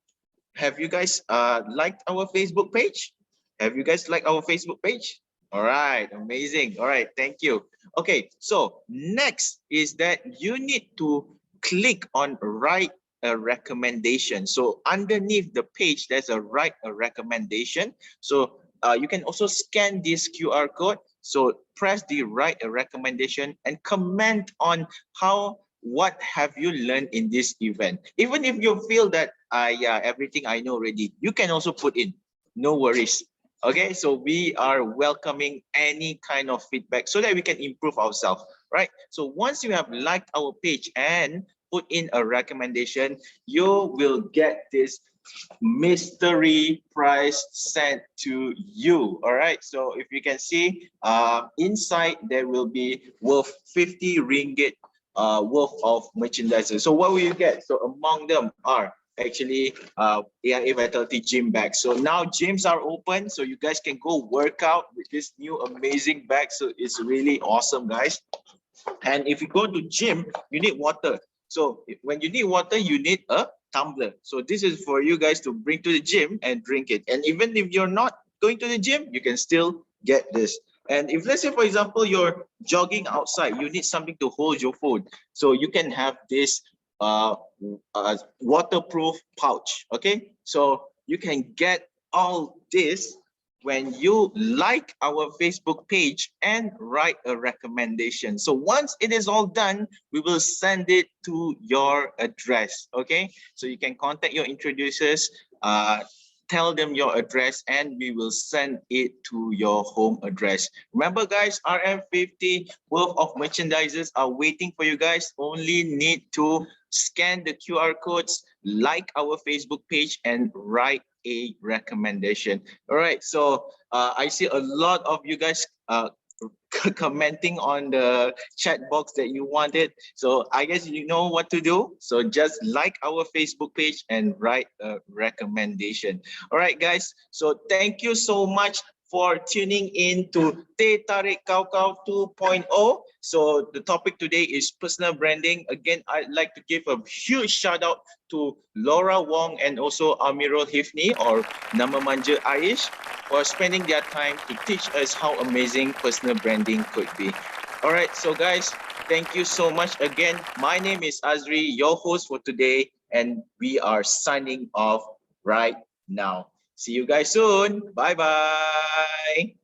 have you guys liked our Facebook page? Have you guys liked our Facebook page? All right, amazing. All right, thank you. Okay, so next is that you need to click on write a recommendation. So underneath the page, there's a write a recommendation. So you can also scan this QR code. So press the write a recommendation and comment on what have you learned in this event. Even if you feel that yeah, everything I know already, you can also put in, no worries. Okay, so we are welcoming any kind of feedback so that we can improve ourselves, right? So once you have liked our page and put in a recommendation, you will get this mystery prize sent to you. All right, so if you can see inside, there will be worth 50 ringgit worth of merchandise. So what will you get? So among them are actually AIA Vitality gym bags. So now gyms are open, so you guys can go work out with this new amazing bag. So it's really awesome, guys. And if you go to gym, you need water. So when you need water, you need a tumbler. So this is for you guys to bring to the gym and drink it. And even if you're not going to the gym, you can still get this. And if, let's say, for example, you're jogging outside, you need something to hold your phone. So you can have this waterproof pouch. Okay, so you can get all this when you like our Facebook page and write a recommendation. So once it is all done, we will send it to your address. Okay, so you can contact your introducers, tell them your address, and we will send it to your home address. Remember, guys, RM50 worth of merchandises are waiting for you guys. Only need to scan the QR codes, like our Facebook page, and write a recommendation. All right, so I see a lot of you guys commenting on the chat box that you wanted. So I guess you know what to do. So just like our Facebook page and write a recommendation. All right, guys. So thank you so much for tuning in to Teh Tarik Kau Kau 2.0. So the topic today is personal branding. Again, I'd like to give a huge shout out to Laura Wong and also Amirul Hifni, or Nama Manja Aish, for spending their time to teach us how amazing personal branding could be. All right, so guys, thank you so much again. My name is Azri, your host for today, and we are signing off right now. See you guys soon. Bye-bye.